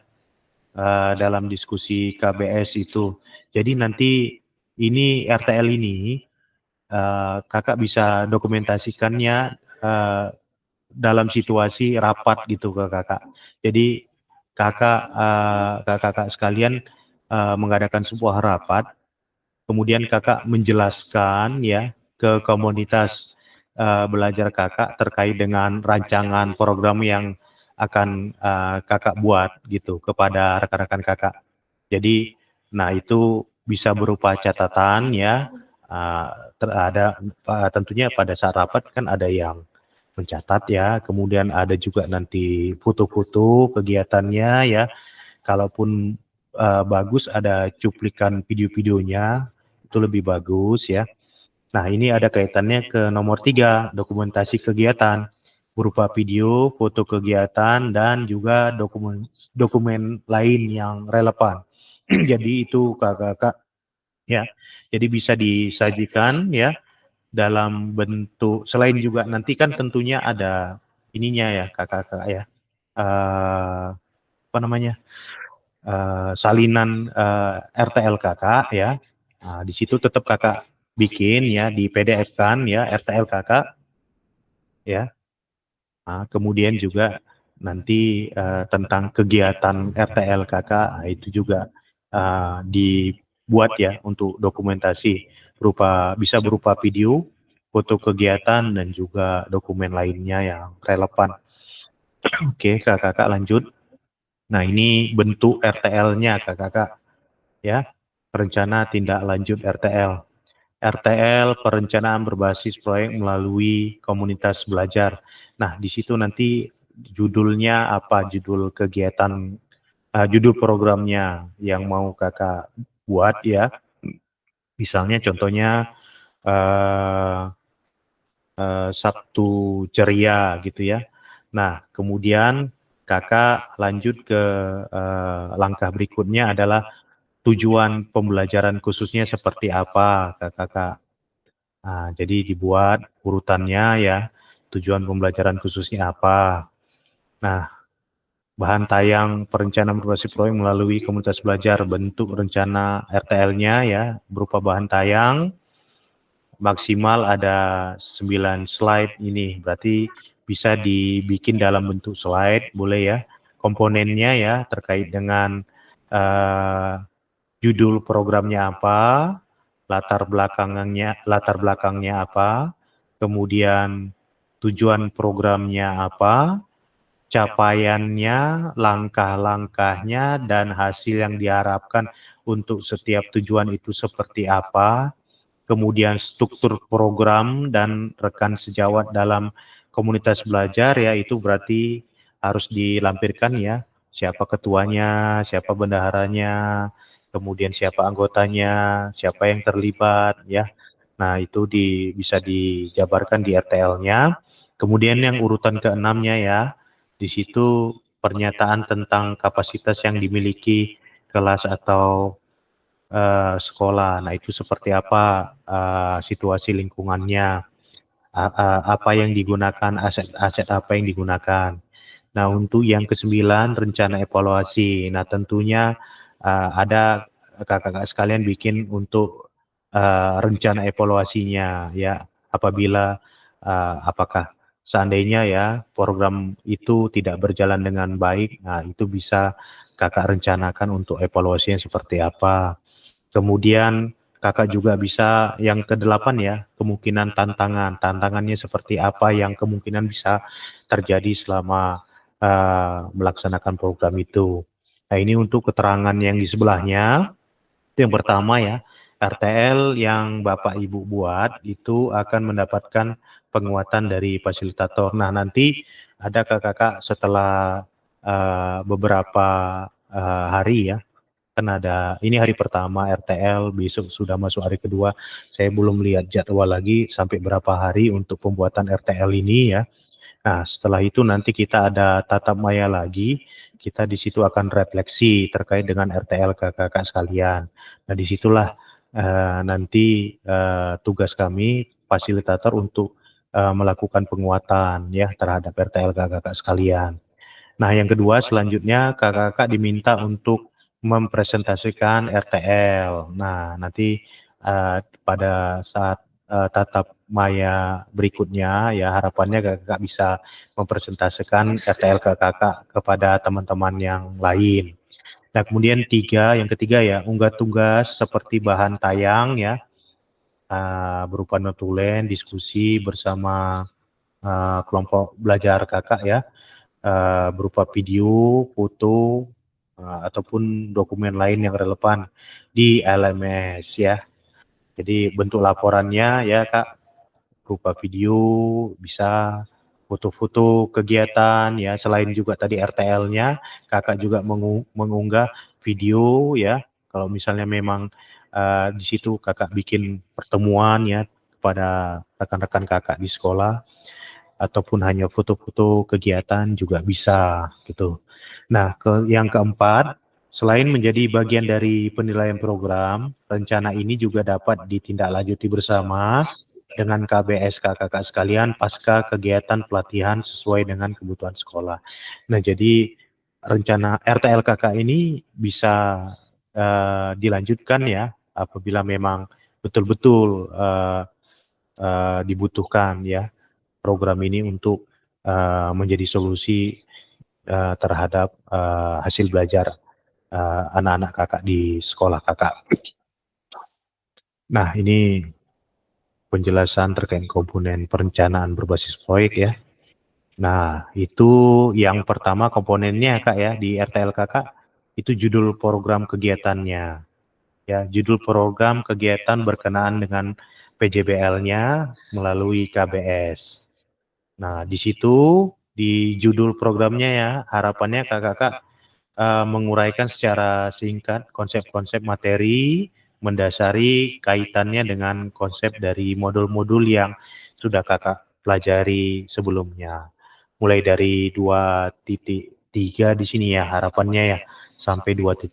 A: dalam diskusi KBS itu. Jadi nanti ini RTL ini kakak bisa dokumentasikannya dalam situasi rapat gitu ke kakak. Jadi kakak sekalian mengadakan sebuah rapat, kemudian kakak menjelaskan ya ke komunitas belajar kakak terkait dengan rancangan program yang akan kakak buat gitu kepada rekan-rekan kakak. Jadi, nah itu bisa berupa catatan ya, tentunya pada saat rapat kan ada yang mencatat ya, kemudian ada juga nanti foto-foto kegiatannya ya, kalaupun bagus ada cuplikan video-videonya, itu lebih bagus ya. Nah ini ada kaitannya ke nomor 3, dokumentasi kegiatan, berupa video, foto kegiatan, dan juga dokumen lain yang relevan. Jadi itu kakak-kakak ya, jadi bisa disajikan ya, dalam bentuk selain juga nanti kan tentunya ada ininya ya kakak-kakak ya apa namanya salinan RTL kakak ya. Nah, di situ tetap kakak bikin ya di PDF kan ya RTL kakak ya. Nah, kemudian juga nanti tentang kegiatan RTL kakak, nah, itu juga dibuat ya untuk dokumentasi bisa berupa video, foto kegiatan, dan juga dokumen lainnya yang relevan. Oke, kakak lanjut. Nah, ini bentuk RTL-nya kakak ya, rencana tindak lanjut RTL. RTL perencanaan berbasis proyek melalui komunitas belajar. Nah, di situ nanti judulnya apa, judul kegiatan, judul programnya yang mau kakak buat ya. Misalnya contohnya Sabtu ceria gitu ya. Nah, kemudian kakak lanjut ke langkah berikutnya adalah tujuan pembelajaran khususnya seperti apa, kakak. Nah, jadi dibuat urutannya ya, tujuan pembelajaran khususnya apa. Nah, bahan tayang perencanaan berbasis proyek melalui komunitas belajar, bentuk rencana RTL-nya ya, berupa bahan tayang, maksimal ada 9 slide ini, berarti bisa dibikin dalam bentuk slide, boleh ya. Komponennya ya, terkait dengan judul programnya apa, latar belakangnya apa, kemudian tujuan programnya apa, capaiannya, langkah-langkahnya, dan hasil yang diharapkan untuk setiap tujuan itu seperti apa, kemudian struktur program dan rekan sejawat dalam komunitas belajar ya, itu berarti harus dilampirkan ya, siapa ketuanya, siapa bendaharanya, kemudian siapa anggotanya, siapa yang terlibat ya. Nah, itu bisa dijabarkan di RTL-nya. Kemudian yang urutan keenamnya ya, di situ pernyataan tentang kapasitas yang dimiliki kelas atau sekolah. Nah, itu seperti apa situasi lingkungannya, apa yang digunakan, aset-aset apa yang digunakan. Nah, untuk yang ke-9, rencana evaluasi. Nah, tentunya ada kakak-kakak sekalian bikin untuk rencana evaluasinya ya, apabila apakah seandainya ya program itu tidak berjalan dengan baik, nah itu bisa kakak rencanakan untuk evaluasinya seperti apa. Kemudian kakak juga bisa yang ke-8 ya, kemungkinan tantangan. Tantangannya seperti apa yang kemungkinan bisa terjadi selama melaksanakan program itu. Nah, ini untuk keterangan yang di sebelahnya. Itu yang pertama ya, RTL yang Bapak Ibu buat itu akan mendapatkan penguatan dari fasilitator. Nah, nanti ada kakak-kakak setelah beberapa hari ya, kan ada, ini hari pertama RTL, besok sudah masuk hari kedua. Saya belum lihat jadwal lagi sampai berapa hari untuk pembuatan RTL ini ya. Nah, setelah itu nanti kita ada tatap maya lagi. Kita di situ akan refleksi terkait dengan RTL kakak-kakak sekalian. Nah, disitulah nanti tugas kami fasilitator untuk melakukan penguatan ya terhadap RTL kakak-kakak sekalian. Nah, yang kedua selanjutnya kakak-kakak diminta untuk mempresentasikan RTL. Nah, nanti pada saat tatap maya berikutnya ya, harapannya kakak bisa mempresentasikan RTL kakak kepada teman-teman yang lain. Nah, kemudian yang ketiga ya, unggah tugas seperti bahan tayang ya, berupa notulen, diskusi bersama kelompok belajar kakak ya, berupa video, foto, ataupun dokumen lain yang relevan di LMS ya. Jadi bentuk laporannya ya Kak, berupa video, bisa foto-foto kegiatan ya, selain juga tadi RTL-nya, Kakak juga mengunggah video ya. Kalau misalnya memang di situ Kakak bikin pertemuan ya kepada rekan-rekan Kakak di sekolah, ataupun hanya foto-foto kegiatan juga bisa gitu. Nah, yang keempat, selain menjadi bagian dari penilaian program, rencana ini juga dapat ditindaklanjuti bersama dengan KBS kakak sekalian pasca kegiatan pelatihan sesuai dengan kebutuhan sekolah. Nah, jadi rencana RTL kakak ini bisa dilanjutkan ya apabila memang betul-betul dibutuhkan ya program ini untuk menjadi solusi terhadap hasil belajar anak-anak kakak di sekolah kakak. Nah, ini penjelasan terkait komponen perencanaan berbasis proyek ya. Nah, itu yang pertama komponennya Kak ya, di RTL kakak, itu judul program kegiatannya. Ya, judul program kegiatan berkenaan dengan PJBL-nya melalui KBS. Nah, di situ di judul programnya ya, harapannya kakak-kakak menguraikan secara singkat konsep-konsep materi mendasari kaitannya dengan konsep dari modul-modul yang sudah kakak pelajari sebelumnya. Mulai dari 2.3 di sini ya harapannya ya sampai 2.5.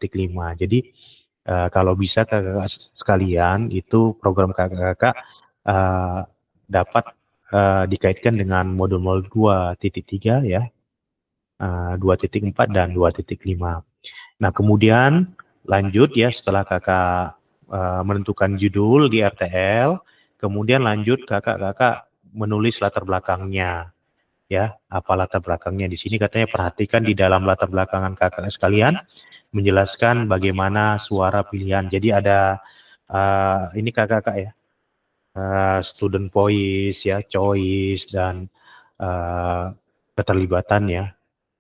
A: Jadi kalau bisa kakak sekalian itu program kakak dapat dikaitkan dengan modul-modul 2.3 ya, 2.4 dan 2.5. Nah kemudian lanjut ya setelah kakak menentukan judul di RTL, kemudian lanjut kakak menulis latar belakangnya. Ya, apa latar belakangnya di sini katanya perhatikan di dalam latar belakangan kakak sekalian menjelaskan bagaimana suara pilihan. Jadi ada ini kakak ya, student voice ya, choice dan keterlibatan ya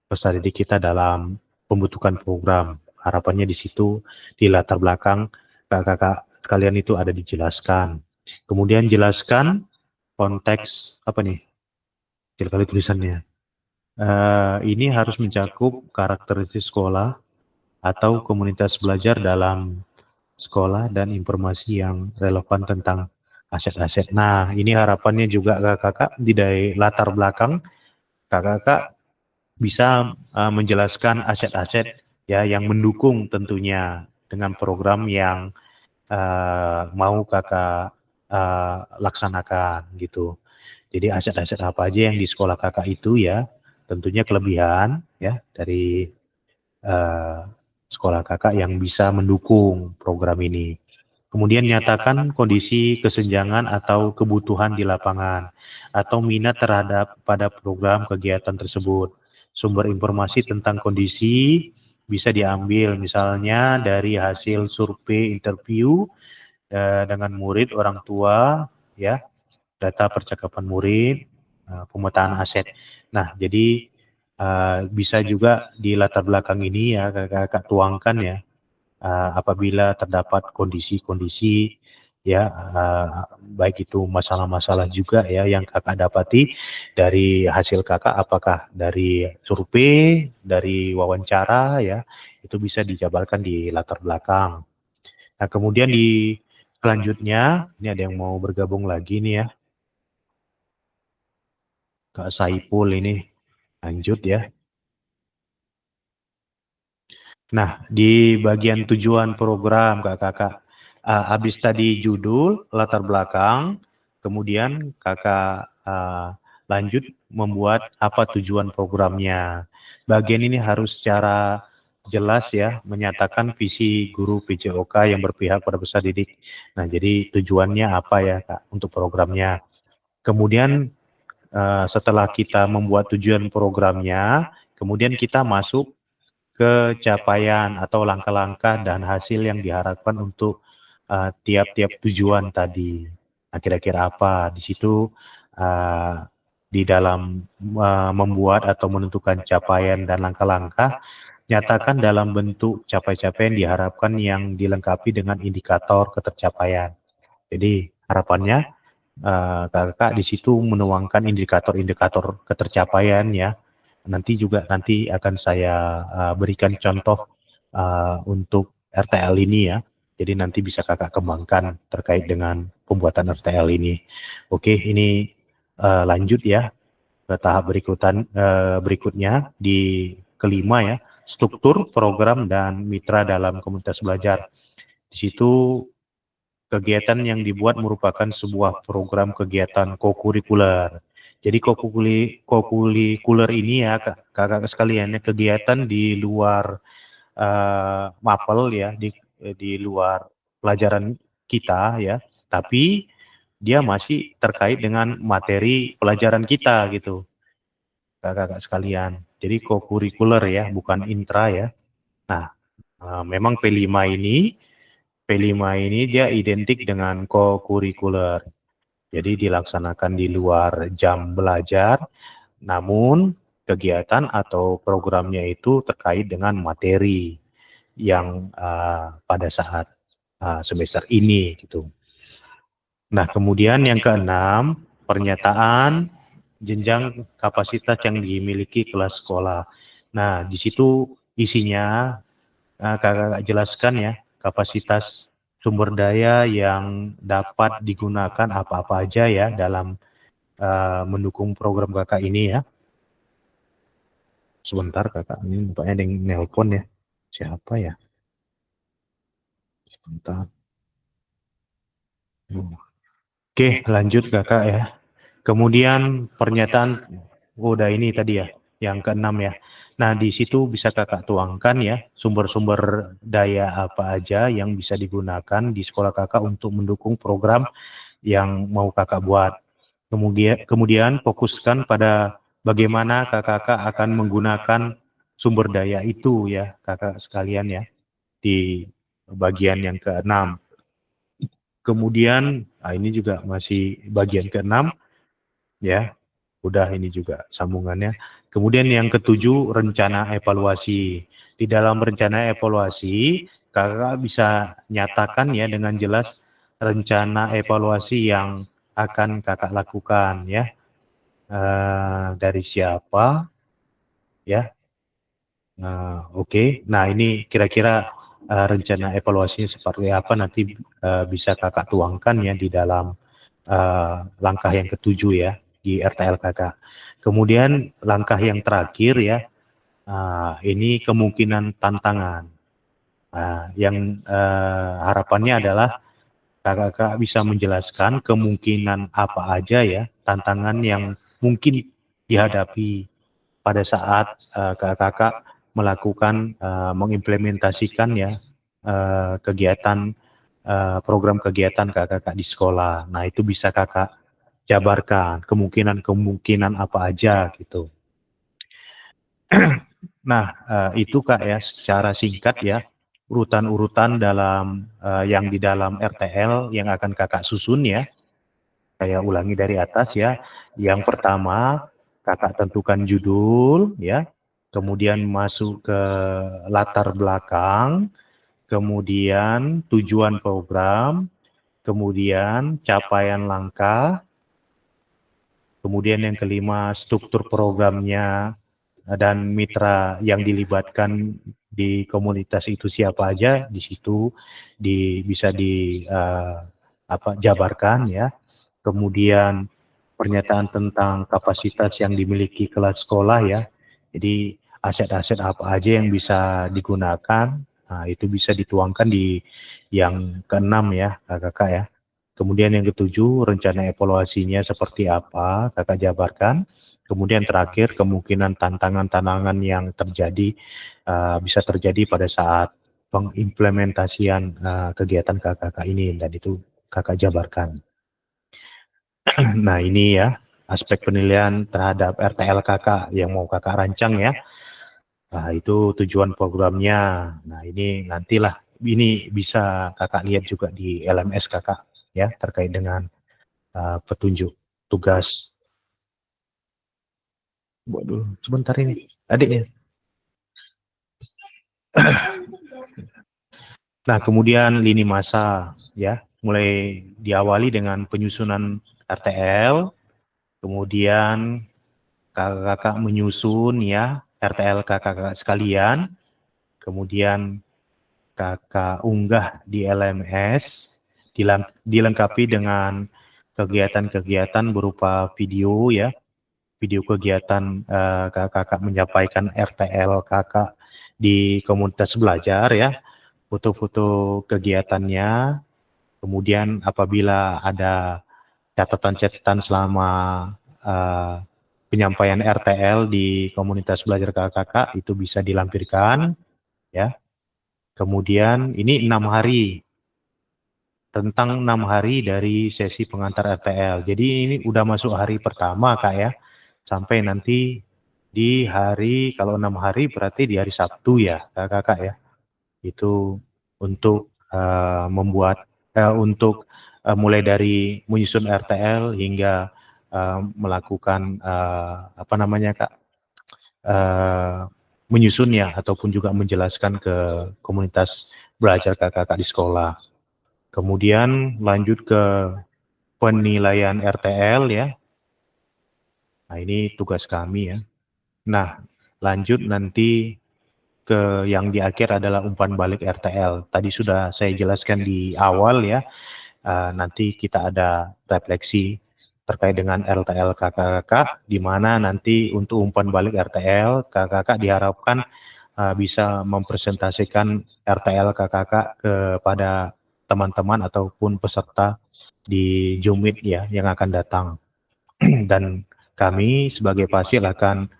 A: peserta didik kita dalam pembentukan program. Harapannya di situ di latar belakang kakak kalian itu ada dijelaskan. Kemudian jelaskan konteks apa nih? Kali tulisannya. Ini harus mencakup karakteristik sekolah atau komunitas belajar dalam sekolah dan informasi yang relevan tentang aset-aset. Nah, ini harapannya juga kakak di latar belakang kakak bisa menjelaskan aset-aset ya yang mendukung tentunya dengan program yang mau kakak laksanakan gitu. Jadi aset-aset apa aja yang di sekolah kakak itu ya, tentunya kelebihan ya dari sekolah kakak yang bisa mendukung program ini. Kemudian nyatakan kondisi kesenjangan atau kebutuhan di lapangan atau minat terhadap pada program kegiatan tersebut. Sumber informasi tentang kondisi bisa diambil misalnya dari hasil survei interview dengan murid, orang tua, ya, data percakapan murid, pemetaan aset. Nah, jadi bisa juga di latar belakang ini ya kakak tuangkan ya apabila terdapat kondisi-kondisi ya baik itu masalah-masalah juga ya yang kakak dapati dari hasil kakak apakah dari survei, dari wawancara ya itu bisa dijabarkan di latar belakang. Nah kemudian di selanjutnya ini ada yang mau bergabung lagi nih ya. Kak Saipul ini lanjut ya. Nah, di bagian tujuan program kakak habis tadi judul, latar belakang, kemudian kakak lanjut membuat apa tujuan programnya. Bagian ini harus secara jelas ya, menyatakan visi guru PJOK yang berpihak pada peserta didik. Nah, jadi tujuannya apa ya Kak untuk programnya. Kemudian setelah kita membuat tujuan programnya, kemudian kita masuk ke capaian atau langkah-langkah dan hasil yang diharapkan untuk tiap-tiap tujuan tadi. Nah, kira-kira apa di situ di dalam membuat atau menentukan capaian dan langkah-langkah, nyatakan dalam bentuk capaian-capaian diharapkan yang dilengkapi dengan indikator ketercapaian. Jadi harapannya kakak di situ menuangkan indikator-indikator ketercapaian ya. Nanti akan saya berikan contoh untuk RTL ini ya. Jadi nanti bisa kakak kembangkan terkait dengan pembuatan RTL ini. Oke, ini lanjut ya ke tahap berikutnya di kelima ya, struktur, program, dan mitra dalam komunitas belajar. Di situ kegiatan yang dibuat merupakan sebuah program kegiatan kokurikuler. Jadi kokurikuler ini ya kakak sekalian ya kegiatan di luar mapel ya di luar pelajaran kita ya, tapi dia masih terkait dengan materi pelajaran kita gitu kakak sekalian. Jadi kokurikuler ya bukan intra ya. Nah memang P5 ini dia identik dengan kokurikuler. Jadi dilaksanakan di luar jam belajar, namun kegiatan atau programnya itu terkait dengan materi yang pada saat semester ini gitu. Nah, kemudian yang keenam, pernyataan jenjang kapasitas yang dimiliki kelas sekolah. Nah, di situ isinya kakak jelaskan ya kapasitas sumber daya yang dapat digunakan apa-apa aja ya dalam mendukung program kakak ini ya. Sebentar kakak, ini nampaknya ada yang nelpon ya. Siapa ya? Sebentar. Oke, lanjut kakak ya. Kemudian pernyataan, udah ini tadi ya, yang keenam ya. Nah, di situ bisa kakak tuangkan ya, sumber-sumber daya apa aja yang bisa digunakan di sekolah kakak untuk mendukung program yang mau kakak buat. Kemudian fokuskan pada bagaimana kakak akan menggunakan sumber daya itu ya, kakak sekalian ya, di bagian yang keenam. Kemudian, ini juga masih bagian keenam, ya, udah ini juga sambungannya. Kemudian yang ketujuh, rencana evaluasi. Di dalam rencana evaluasi, kakak bisa nyatakan ya dengan jelas rencana evaluasi yang akan kakak lakukan ya. Dari siapa ya. Oke. Nah, ini kira-kira rencana evaluasinya seperti apa nanti bisa kakak tuangkan ya di dalam langkah yang ketujuh ya di RTL kakak. Kemudian langkah yang terakhir ya, ini kemungkinan tantangan. Yang harapannya adalah kakak bisa menjelaskan kemungkinan apa aja ya tantangan yang mungkin dihadapi pada saat kakak melakukan mengimplementasikan ya kegiatan program kegiatan kakak di sekolah. Nah, itu bisa kakak jabarkan kemungkinan apa aja gitu. Nah, itu kak ya secara singkat ya urutan-urutan dalam yang di dalam RTL yang akan kakak susun ya. Saya ulangi dari atas ya. Yang pertama, kakak tentukan judul ya. Kemudian masuk ke latar belakang, kemudian tujuan program, kemudian capaian langkah, kemudian yang kelima struktur programnya dan mitra yang dilibatkan di komunitas itu siapa aja di situ bisa jabarkan ya. Kemudian pernyataan tentang kapasitas yang dimiliki kelas sekolah ya. Jadi aset-aset apa aja yang bisa digunakan, nah, itu bisa dituangkan di yang keenam ya kakak ya. Kemudian yang ketujuh rencana evaluasinya seperti apa kakak jabarkan. Kemudian terakhir kemungkinan tantangan-tantangan yang terjadi bisa terjadi pada saat pengimplementasian kegiatan kakak ini dan itu kakak jabarkan. Nah, ini ya aspek penilaian terhadap RTL kakak yang mau kakak rancang ya. Nah, itu tujuan programnya. Nah, ini nantilah ini bisa kakak lihat juga di LMS kakak ya terkait dengan petunjuk tugas. Waduh, sebentar ini adiknya. Nah, kemudian lini masa ya, mulai diawali dengan penyusunan RTL, kemudian kakak-kakak menyusun ya RTL kakak-kakak sekalian, kemudian kakak unggah di LMS, dilengkapi dengan kegiatan-kegiatan berupa video ya, video kegiatan kakak-kakak menyampaikan RTL kakak di komunitas belajar ya, foto-foto kegiatannya, kemudian apabila ada catatan-catatan selama penyampaian RTL di komunitas belajar kakak itu bisa dilampirkan ya. Kemudian ini 6 hari, tentang 6 hari dari sesi pengantar RTL. Jadi ini udah masuk hari pertama kak ya, sampai nanti di hari, kalau 6 hari berarti di hari Sabtu ya kakak ya. Itu untuk membuat untuk mulai dari menyusun RTL hingga melakukan apa namanya kak, menyusunnya ataupun juga menjelaskan ke komunitas belajar kakak-kakak di sekolah. Kemudian lanjut ke penilaian RTL ya. Nah, ini tugas kami ya. Nah, lanjut nanti yang di akhir adalah umpan balik RTL. Tadi sudah saya jelaskan di awal ya. Nanti kita ada refleksi terkait dengan RTL kakak-kakak, di mana nanti untuk umpan balik RTL kakak-kakak diharapkan bisa mempresentasikan RTL kakak-kakak kepada teman-teman ataupun peserta di Jumit ya yang akan datang. Dan kami sebagai Pasil akan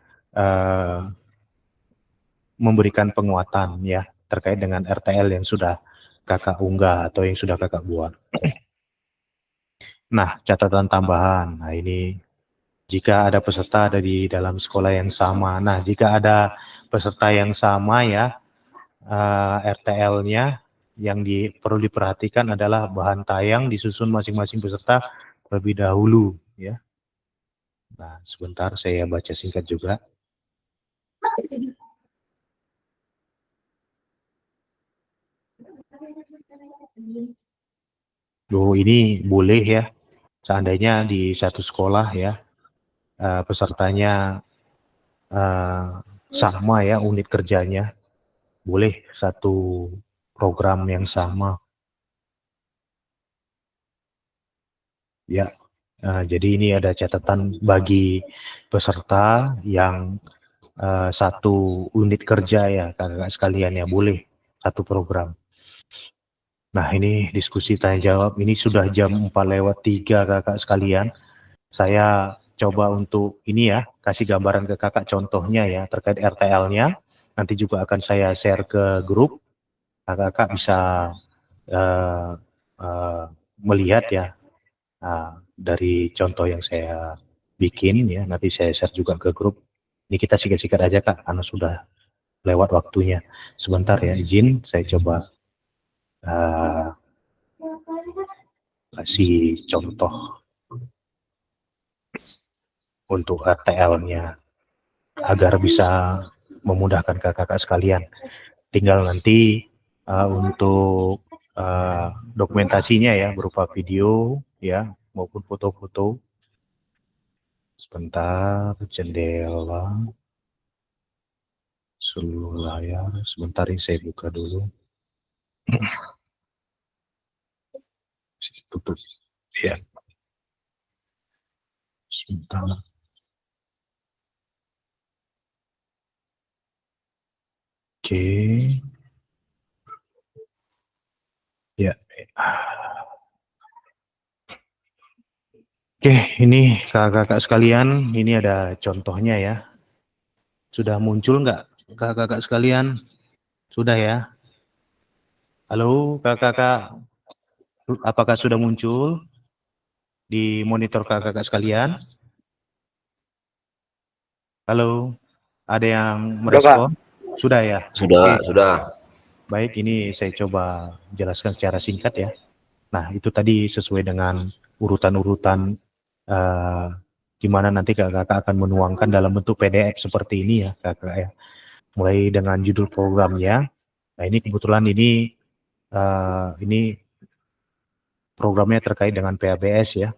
A: memberikan penguatan ya terkait dengan RTL yang sudah kakak unggah atau yang sudah kakak buat. Nah, catatan tambahan. Nah, ini jika ada peserta ada di dalam sekolah yang sama. Nah, jika ada peserta yang sama ya, RTL-nya yang perlu diperhatikan adalah bahan tayang disusun masing-masing peserta terlebih dahulu ya. Nah, sebentar saya baca singkat juga. Ini boleh ya, seandainya di satu sekolah ya, pesertanya sama ya unit kerjanya, boleh satu program yang sama. Ya, jadi ini ada catatan bagi peserta yang satu unit kerja ya kakak sekalian ya, boleh satu program. Nah, ini diskusi tanya jawab, ini sudah jam 4:03 kakak sekalian. Saya coba untuk ini ya, kasih gambaran ke kakak contohnya ya, terkait RTL-nya. Nanti juga akan saya share ke grup. Kakak bisa melihat ya, dari contoh yang saya bikin ya, nanti saya share juga ke grup. Ini kita sikat-sikat aja kak, karena sudah lewat waktunya. Sebentar ya, izin saya coba kasih contoh untuk RTL-nya agar bisa memudahkan kakak-kakak sekalian. Tinggal nanti untuk dokumentasinya ya berupa video ya maupun foto-foto. Sebentar, jendela seluruh layar. Sebentar ini saya buka dulu. Tutup ya. Sebentar. Oke. Ya. Oke, ini kakak-kakak sekalian, ini ada contohnya ya. Sudah muncul nggak kakak-kakak sekalian? Sudah ya? Halo kakak-kakak, apakah sudah muncul di monitor kakak-kakak sekalian? Halo, ada yang merespon? Sudah ya?
D: Sudah,
A: Oke.
D: sudah.
A: Baik, ini saya coba jelaskan secara singkat ya. Nah, itu tadi sesuai dengan urutan-urutan di mana nanti kakak-kakak akan menuangkan dalam bentuk PDF seperti ini ya, kakak ya. Mulai dengan judul programnya. Nah, ini kebetulan ini programnya terkait dengan PABS ya.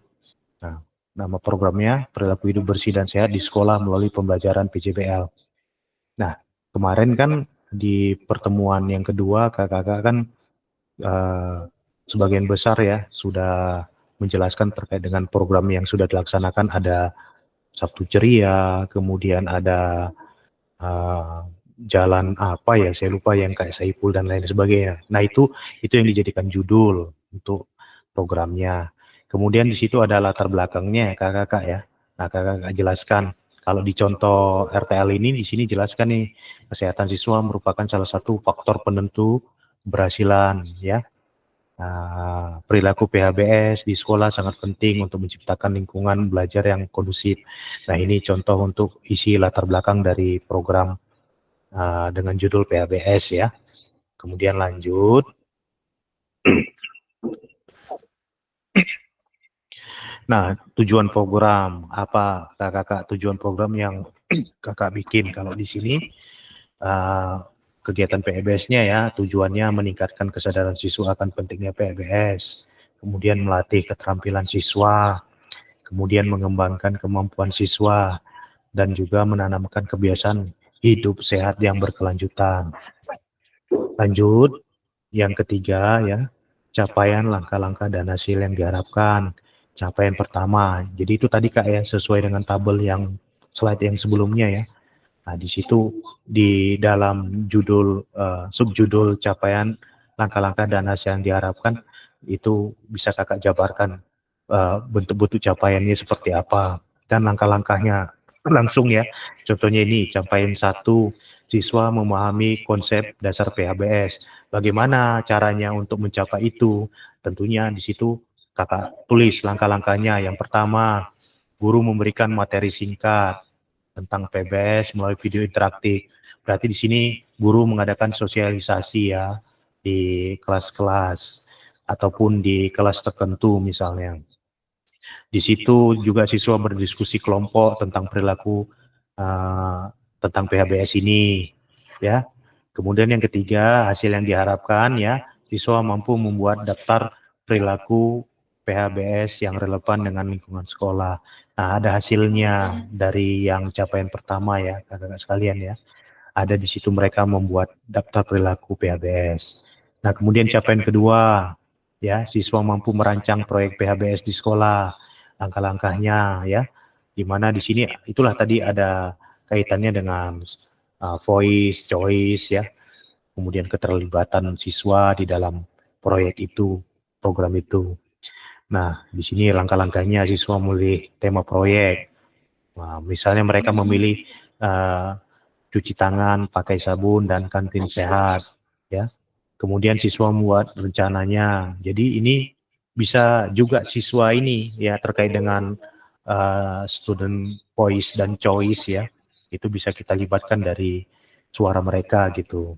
A: Nah, nama programnya Perilaku Hidup Bersih dan Sehat di Sekolah melalui Pembelajaran PJBL. Nah, kemarin kan di pertemuan yang kedua kakak-kakak kan sebagian besar ya sudah menjelaskan terkait dengan program yang sudah dilaksanakan. Ada Sabtu Ceria, kemudian ada jalan apa ya, saya lupa yang kayak Saiful dan lain sebagainya. Nah, itu yang dijadikan judul untuk programnya. Kemudian di situ ada latar belakangnya kakak-kakak ya. Nah, kakak-kakak jelaskan kalau di contoh RTL ini di sini jelaskan nih, kesehatan siswa merupakan salah satu faktor penentu keberhasilan ya. Nah, perilaku PHBS di sekolah sangat penting untuk menciptakan lingkungan belajar yang kondusif. Nah, ini contoh untuk isi latar belakang dari program dengan judul PHBS ya. Kemudian lanjut. Nah, tujuan program apa kakak-kakak? Tujuan program yang kakak bikin kalau di sini kegiatan PHBS-nya ya, tujuannya meningkatkan kesadaran siswa akan pentingnya PHBS, kemudian melatih keterampilan siswa, kemudian mengembangkan kemampuan siswa, dan juga menanamkan kebiasaan hidup sehat yang berkelanjutan. Lanjut, yang ketiga ya, capaian langkah-langkah dan hasil yang diharapkan. Capaian pertama, jadi itu tadi Kak ya, sesuai dengan tabel yang slide yang sebelumnya ya. Nah, di situ di dalam judul subjudul capaian langkah-langkah dan hasil yang diharapkan itu bisa Kakak jabarkan bentuk-bentuk capaiannya seperti apa dan langkah-langkahnya langsung ya. Contohnya ini capaian 1, siswa memahami konsep dasar PHBS. Bagaimana caranya untuk mencapai itu? Tentunya di situ Kakak tulis langkah-langkahnya. Yang pertama, guru memberikan materi singkat tentang PBS melalui video interaktif. Berarti di sini guru mengadakan sosialisasi ya di kelas-kelas ataupun di kelas tertentu misalnya. Di situ juga siswa berdiskusi kelompok tentang perilaku tentang PHBS ini ya. Kemudian yang ketiga, hasil yang diharapkan ya, siswa mampu membuat daftar perilaku PHBS yang relevan dengan lingkungan sekolah. Nah, ada hasilnya dari yang capaian pertama ya, kakak-kakak sekalian ya. Ada di situ mereka membuat daftar perilaku PHBS. Nah, kemudian capaian kedua, ya, siswa mampu merancang proyek PHBS di sekolah. Langkah-langkahnya ya, di mana di sini itulah tadi ada kaitannya dengan voice, choice ya, kemudian keterlibatan siswa di dalam proyek itu, program itu. Nah, di sini langkah-langkahnya siswa memilih tema proyek. Nah, misalnya mereka memilih cuci tangan, pakai sabun, dan kantin sehat. Ya. Kemudian siswa membuat rencananya. Jadi ini bisa juga siswa ini ya terkait dengan student voice dan choice ya. Itu bisa kita libatkan dari suara mereka gitu.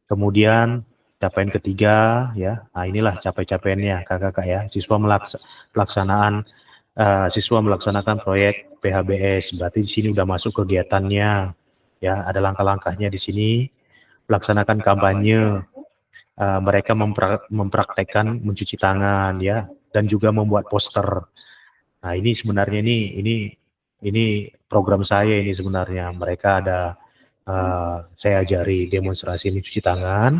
A: Kemudian capaian ketiga ya, nah inilah capaiannya kakak-kakak ya. Siswa melaksanakan proyek PHBS. Berarti di sini udah masuk kegiatannya ya. Ada langkah-langkahnya di sini. Melaksanakan kampanye. Mereka mempraktekkan mencuci tangan ya, dan juga membuat poster. Nah ini sebenarnya ini program saya ini sebenarnya. Mereka ada saya ajari demonstrasi mencuci tangan,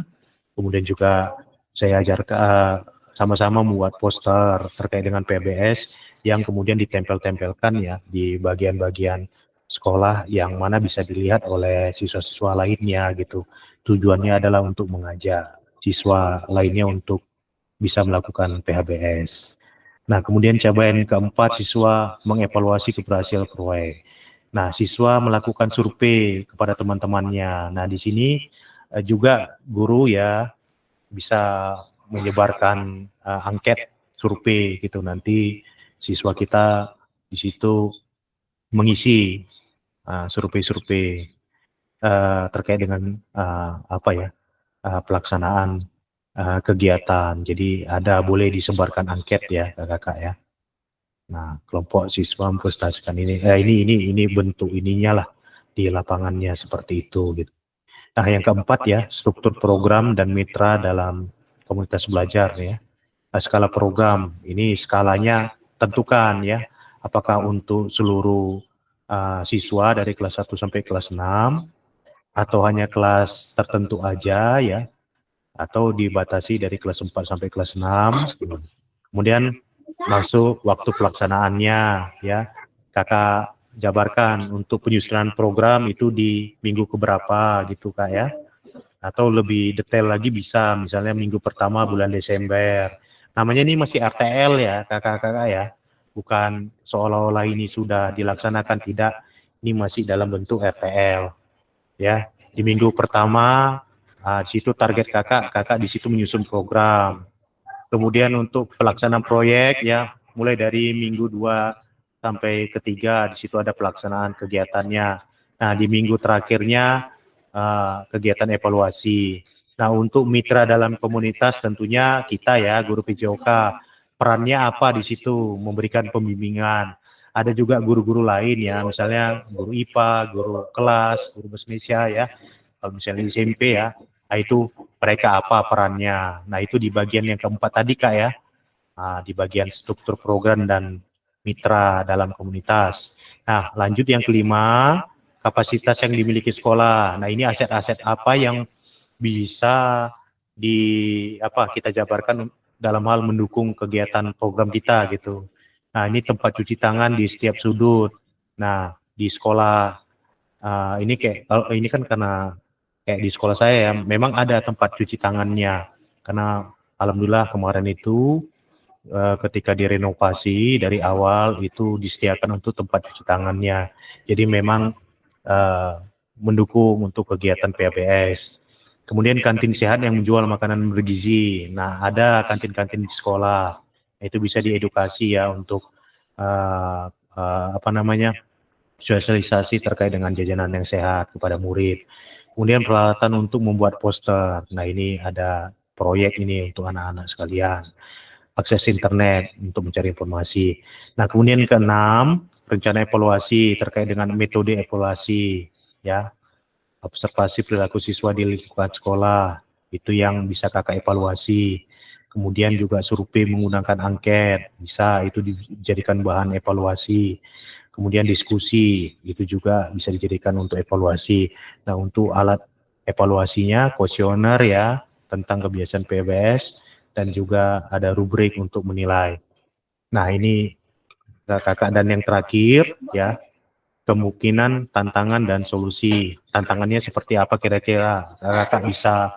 A: kemudian juga saya ajarkan sama-sama membuat poster terkait dengan PBS yang kemudian ditempel-tempelkan ya di bagian-bagian sekolah yang mana bisa dilihat oleh siswa-siswa lainnya gitu. Tujuannya adalah untuk mengajak siswa lainnya untuk bisa melakukan PHBS. Nah, kemudian capaian keempat, siswa mengevaluasi keberhasilan proyek. Nah, siswa melakukan survei kepada teman-temannya. Nah, di sini juga guru ya bisa menyebarkan angket survei gitu. Nanti siswa kita di situ mengisi survei-survei terkait dengan pelaksanaan kegiatan. Jadi ada boleh disebarkan angket ya kakak ya. Nah, kelompok siswa mempresentasikan ini bentuk ininya lah di lapangannya seperti itu gitu. Nah, yang keempat ya, struktur program dan mitra dalam komunitas belajar ya. Nah, skala program ini skalanya tentukan ya, apakah untuk seluruh siswa dari kelas 1 sampai kelas 6 atau hanya kelas tertentu aja ya, atau dibatasi dari kelas 4 sampai kelas 6. Kemudian masuk waktu pelaksanaannya ya. Kakak jabarkan untuk penyusunan program itu di minggu keberapa gitu Kak ya. Atau lebih detail lagi bisa misalnya minggu pertama bulan Desember. Namanya ini masih RTL ya kakak-kakak ya. Bukan seolah-olah ini sudah dilaksanakan, tidak. Ini masih dalam bentuk RTL ya. Di minggu pertama di situ target kakak di situ menyusun program. Kemudian untuk pelaksanaan proyek ya, mulai dari minggu 2 sampai ketiga di situ ada pelaksanaan kegiatannya. Nah, di minggu terakhirnya kegiatan evaluasi. Nah, untuk mitra dalam komunitas tentunya kita ya, guru PJOK, perannya apa di situ? Memberikan pembimbingan. Ada juga guru-guru lain ya, misalnya guru IPA, guru kelas, guru bahasa Indonesia ya. Kalau misalnya di SMP ya, nah itu mereka apa perannya. Nah itu di bagian yang keempat tadi Kak ya, di bagian struktur program dan mitra dalam komunitas. Nah lanjut yang kelima, kapasitas yang dimiliki sekolah. Nah, ini aset-aset apa yang bisa kita jabarkan dalam hal mendukung kegiatan program kita gitu. Nah, ini tempat cuci tangan di setiap sudut. Nah, di sekolah kalau ini kan karena kayak di sekolah saya ya, memang ada tempat cuci tangannya. Karena alhamdulillah kemarin itu ketika direnovasi dari awal itu disediakan untuk tempat cuci tangannya. Jadi memang eh, mendukung untuk kegiatan PABS. Kemudian kantin sehat yang menjual makanan bergizi. Nah, ada kantin-kantin di sekolah. Itu bisa diedukasi ya untuk uh, sosialisasi terkait dengan jajanan yang sehat kepada murid. Kemudian peralatan untuk membuat poster. Nah, ini ada proyek ini untuk anak-anak sekalian. Akses internet untuk mencari informasi. Nah, kemudian keenam, rencana evaluasi terkait dengan metode evaluasi, ya, observasi perilaku siswa di lingkungan sekolah, itu yang bisa kakak evaluasi. Kemudian juga survei menggunakan angket, bisa itu dijadikan bahan evaluasi. Kemudian diskusi, itu juga bisa dijadikan untuk evaluasi. Nah, untuk alat evaluasinya, kuesioner ya, tentang kebiasaan PBS, dan juga ada rubrik untuk menilai. Nah, ini kakak dan yang terakhir ya, kemungkinan, tantangan, dan solusi. Tantangannya seperti apa kira-kira? Kakak bisa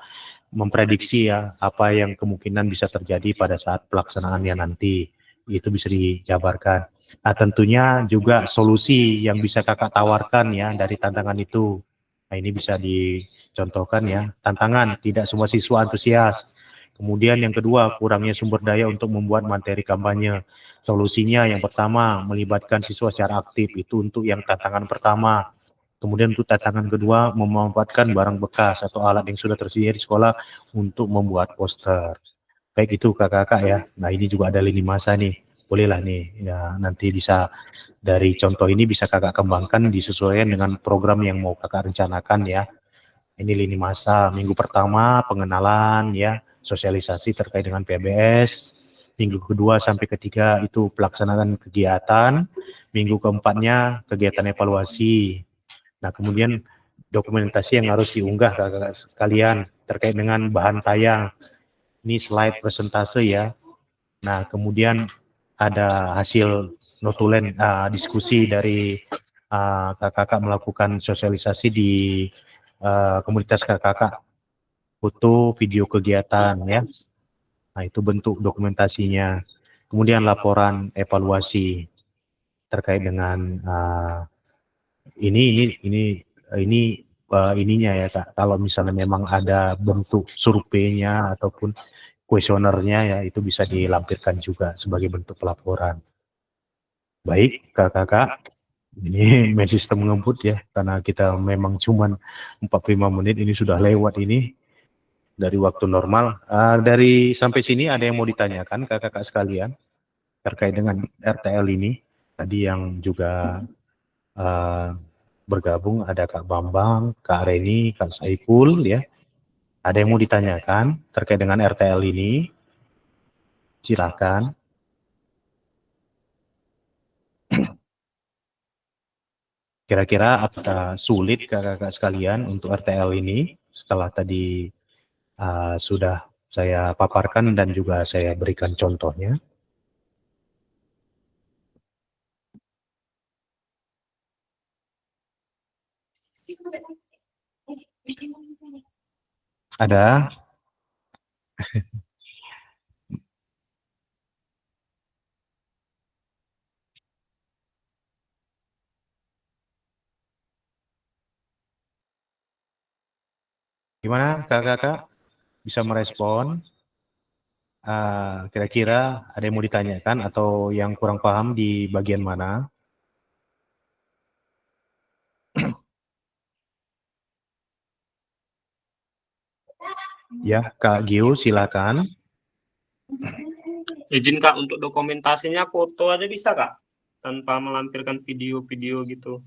A: memprediksi ya apa yang kemungkinan bisa terjadi pada saat pelaksanaannya nanti. Itu bisa dijabarkan. Nah, tentunya juga solusi yang bisa kakak tawarkan ya dari tantangan itu. Nah, ini bisa dicontohkan ya. Tantangan, tidak semua siswa antusias. Kemudian yang kedua, kurangnya sumber daya untuk membuat materi kampanye. Solusinya yang pertama, melibatkan siswa secara aktif. Itu untuk yang tantangan pertama. Kemudian untuk tantangan kedua, memanfaatkan barang bekas atau alat yang sudah tersedia di sekolah untuk membuat poster. Baik itu kakak-kakak ya. Nah, ini juga ada lini masa nih. Bolehlah nih, ya nanti bisa dari contoh ini bisa kakak kembangkan disesuaikan dengan program yang mau kakak rencanakan ya. Ini lini masa, minggu pertama pengenalan ya, sosialisasi terkait dengan PBS. Minggu kedua sampai ketiga itu pelaksanaan kegiatan. Minggu keempatnya kegiatan evaluasi. Nah, kemudian dokumentasi yang harus diunggah kakak sekalian terkait dengan bahan tayang. Ini slide presentase ya. Nah, kemudian ada hasil notulen diskusi dari kakak-kakak melakukan sosialisasi di komunitas kakak-kakak, foto, video kegiatan ya. Nah, itu bentuk dokumentasinya. Kemudian laporan evaluasi terkait dengan ininya ya Kak. Kalau misalnya memang ada bentuk surveinya ataupun kuesionernya ya itu bisa dilampirkan juga sebagai bentuk pelaporan. Baik, kakak-kakak, ini main sistem ngebut ya, karena kita memang cuman 45 menit, ini sudah lewat ini dari waktu normal. Dari sampai sini ada yang mau ditanyakan kakak-kakak sekalian terkait dengan RTL ini? Tadi yang juga bergabung ada Kak Bambang, Kak Reni, Kak Saiful ya. Ada yang mau ditanyakan terkait dengan RTL ini? Silakan. Kira-kira apakah sulit kakak-kakak sekalian untuk RTL ini setelah tadi sudah saya paparkan dan juga saya berikan contohnya? Ada? Gimana kakak-kakak bisa merespon? Kira-kira ada yang mau ditanyakan atau yang kurang paham di bagian mana? Ya, Kak Gio, silakan.
B: Izin Kak, untuk dokumentasinya foto aja bisa Kak? Tanpa melampirkan video-video gitu.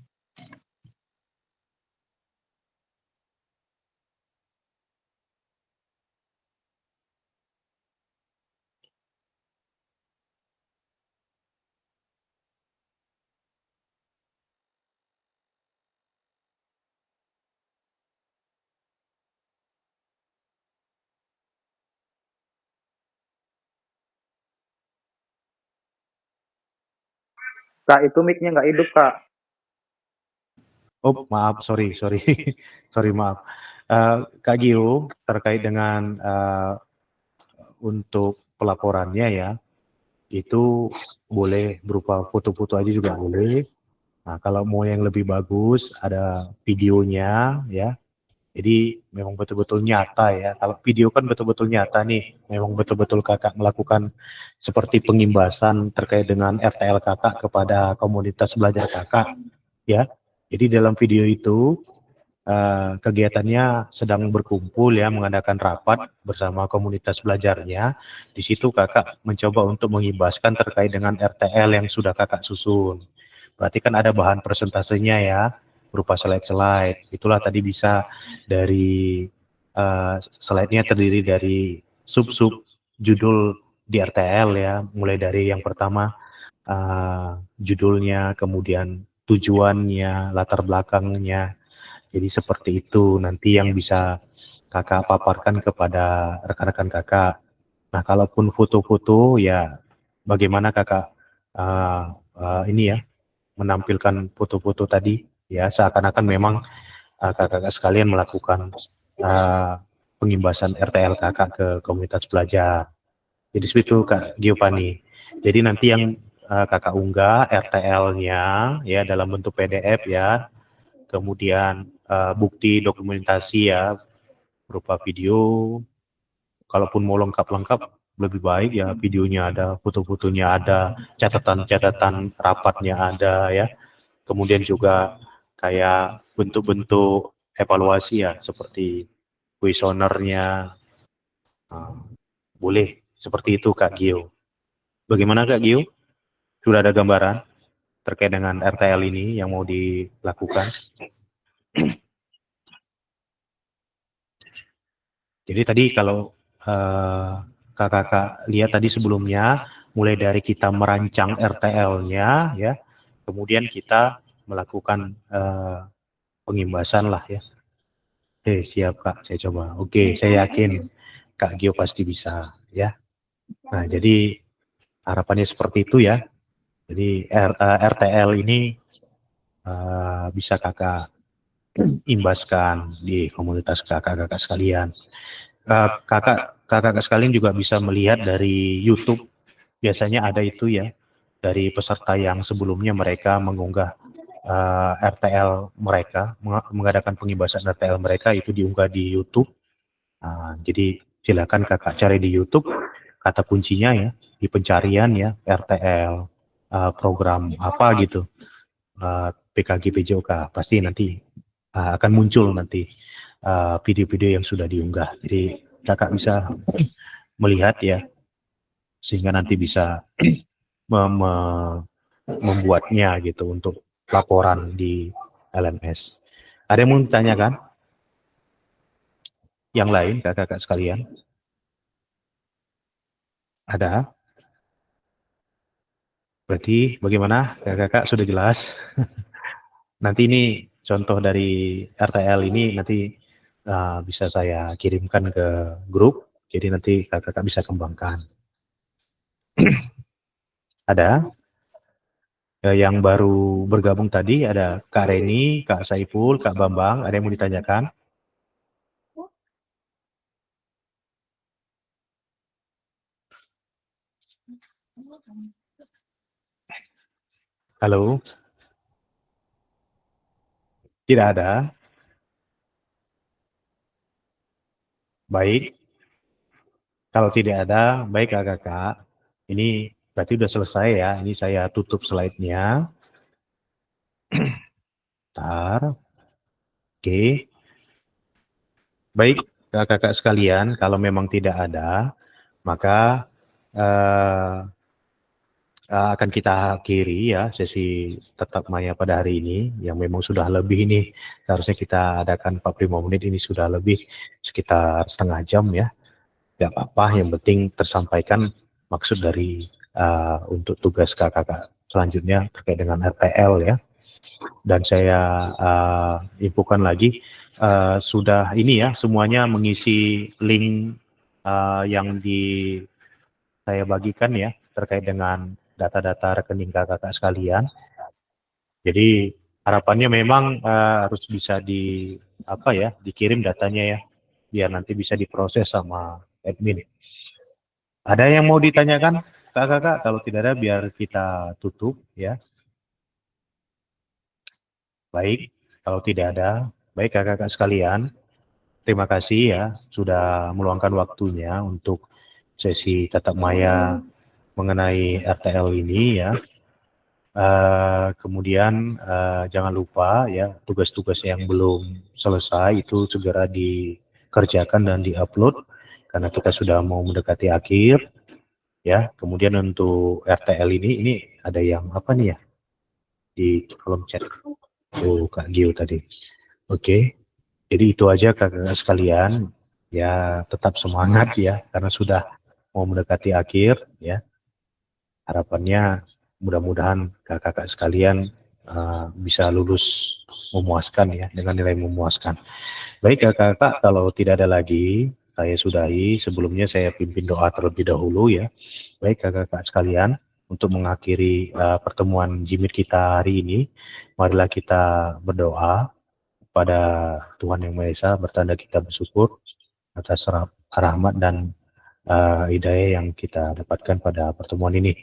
C: Kak, itu mic-nya nggak hidup, Kak.
A: Oh, maaf, sorry. Sorry, maaf. Kak Gio, terkait dengan untuk pelaporannya ya, itu boleh berupa foto-foto aja juga boleh. Nah, kalau mau yang lebih bagus, ada videonya ya. Jadi memang betul-betul nyata ya. Kalau video kan betul-betul nyata nih. Memang betul-betul kakak melakukan seperti pengimbasan terkait dengan RTL kakak kepada komunitas belajar kakak ya. Jadi dalam video itu kegiatannya sedang berkumpul ya, mengadakan rapat bersama komunitas belajarnya. Di situ kakak mencoba untuk mengibaskan terkait dengan RTL yang sudah kakak susun. Berarti kan ada bahan presentasenya ya, berupa slide-slide. Itulah tadi bisa dari slide-nya terdiri dari sub-sub judul di RTL ya, mulai dari yang pertama judulnya, kemudian tujuannya, latar belakangnya. Jadi seperti itu nanti yang bisa kakak paparkan kepada rekan-rekan kakak. Nah, kalaupun foto-foto ya bagaimana kakak ini ya menampilkan foto-foto tadi ya seakan-akan memang kakak-kakak sekalian melakukan pengimbasan RTL kakak ke komunitas belajar. Jadi seperti itu Kak Giovanni. Jadi nanti yang kakak unggah RTL-nya ya dalam bentuk PDF ya, kemudian bukti dokumentasi ya berupa video. Kalaupun mau lengkap-lengkap lebih baik ya videonya ada, foto-fotonya ada, catatan-catatan rapatnya ada ya. Kemudian juga kayak bentuk-bentuk evaluasi ya seperti kuesionernya. Boleh seperti itu Kak Gio. Bagaimana Kak Gio? Sudah ada gambaran terkait dengan RTL ini yang mau dilakukan? Jadi tadi kalau kakak-kakak lihat tadi sebelumnya, mulai dari kita merancang RTL-nya, ya, kemudian kita melakukan pengimbasan lah ya. Oke, siap Kak, saya coba. Oke, saya yakin Kak Gio pasti bisa, ya. Nah, jadi harapannya seperti itu ya. Jadi RTL ini bisa kakak imbaskan di komunitas kakak-kakak sekalian. Kakak-kakak sekalian juga bisa melihat dari YouTube, biasanya ada itu ya, dari peserta yang sebelumnya mereka mengunggah RTL mereka, mengadakan pengimbasan RTL mereka itu diunggah di YouTube. Jadi silakan kakak cari di YouTube, kata kuncinya ya, di pencarian ya, RTL, program apa gitu, PKG PJOK, pasti nanti akan muncul nanti video-video yang sudah diunggah. Jadi kakak bisa melihat ya, sehingga nanti bisa membuatnya gitu untuk laporan di LMS. Ada yang mau ditanyakan? Yang lain kakak-kakak sekalian? Ada? Berarti bagaimana kakak-kakak sudah jelas? Nanti ini contoh dari RTL ini nanti bisa saya kirimkan ke grup, jadi nanti kakak-kakak bisa kembangkan. Ada? Yang baru bergabung tadi ada Kak Reni, Kak Saiful, Kak Bambang, ada yang mau ditanyakan? Halo? Tidak ada? Baik. Kalau tidak ada, baik kakak-kakak. Ini berarti sudah selesai ya. Ini saya tutup slide-nya. Bentar. Oke. Baik kakak-kakak sekalian, kalau memang tidak ada, maka akan kita akhiri ya sesi tetap maya pada hari ini yang memang sudah lebih ini, seharusnya kita adakan 45 menit, ini sudah lebih sekitar setengah jam ya. Tidak apa-apa, yang penting tersampaikan maksud dari untuk tugas kakak-kakak selanjutnya terkait dengan RTL ya. Dan saya infokan lagi, sudah ini ya, semuanya mengisi link yang saya bagikan ya terkait dengan data-data rekening kakak sekalian. Jadi harapannya memang harus bisa dikirim datanya ya, biar nanti bisa diproses sama admin. Ada yang mau ditanyakan kakak? Kalau tidak ada biar kita tutup ya. Baik, kalau tidak ada, baik kakak-kakak sekalian, terima kasih ya sudah meluangkan waktunya untuk sesi tatap maya mengenai RTL ini ya. Kemudian jangan lupa ya tugas-tugas yang belum selesai itu segera dikerjakan dan diupload karena kita sudah mau mendekati akhir ya. Kemudian untuk RTL ini ada yang apa nih ya di kolom chat. Oh, Kak Gio tadi. Oke, jadi itu aja kakak sekalian. Ya, tetap semangat ya, karena sudah mau mendekati akhir ya. Harapannya mudah-mudahan kakak-kakak sekalian bisa lulus memuaskan ya, dengan nilai memuaskan. Baik kakak-kakak, kalau tidak ada lagi, saya sudahi. Sebelumnya saya pimpin doa terlebih dahulu ya. Baik kakak-kakak sekalian, untuk mengakhiri pertemuan jimit kita hari ini, marilah kita berdoa pada Tuhan Yang Maha Esa, bertanda kita bersyukur atas rahmat dan hidayah yang kita dapatkan pada pertemuan ini.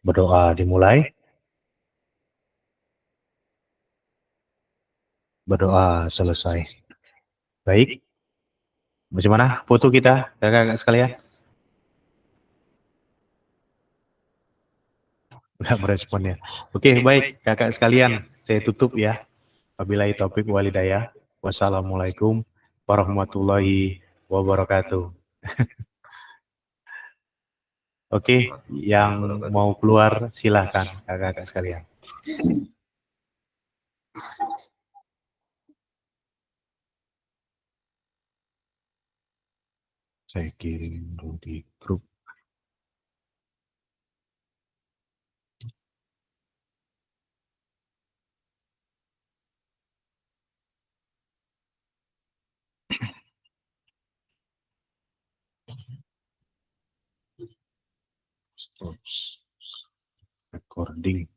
A: Berdoa dimulai. Berdoa selesai. Baik. Bagaimana foto kita, kakak-kakak sekalian? Enggak merespon ya. Oke, baik kakak sekalian. Saya tutup ya. Wabillahi taufik walhidayah. Wassalamualaikum warahmatullahi wabarakatuh. Oke, yang mau keluar silahkan kakak-kakak sekalian. Saya kirim dulu di grup. Recording.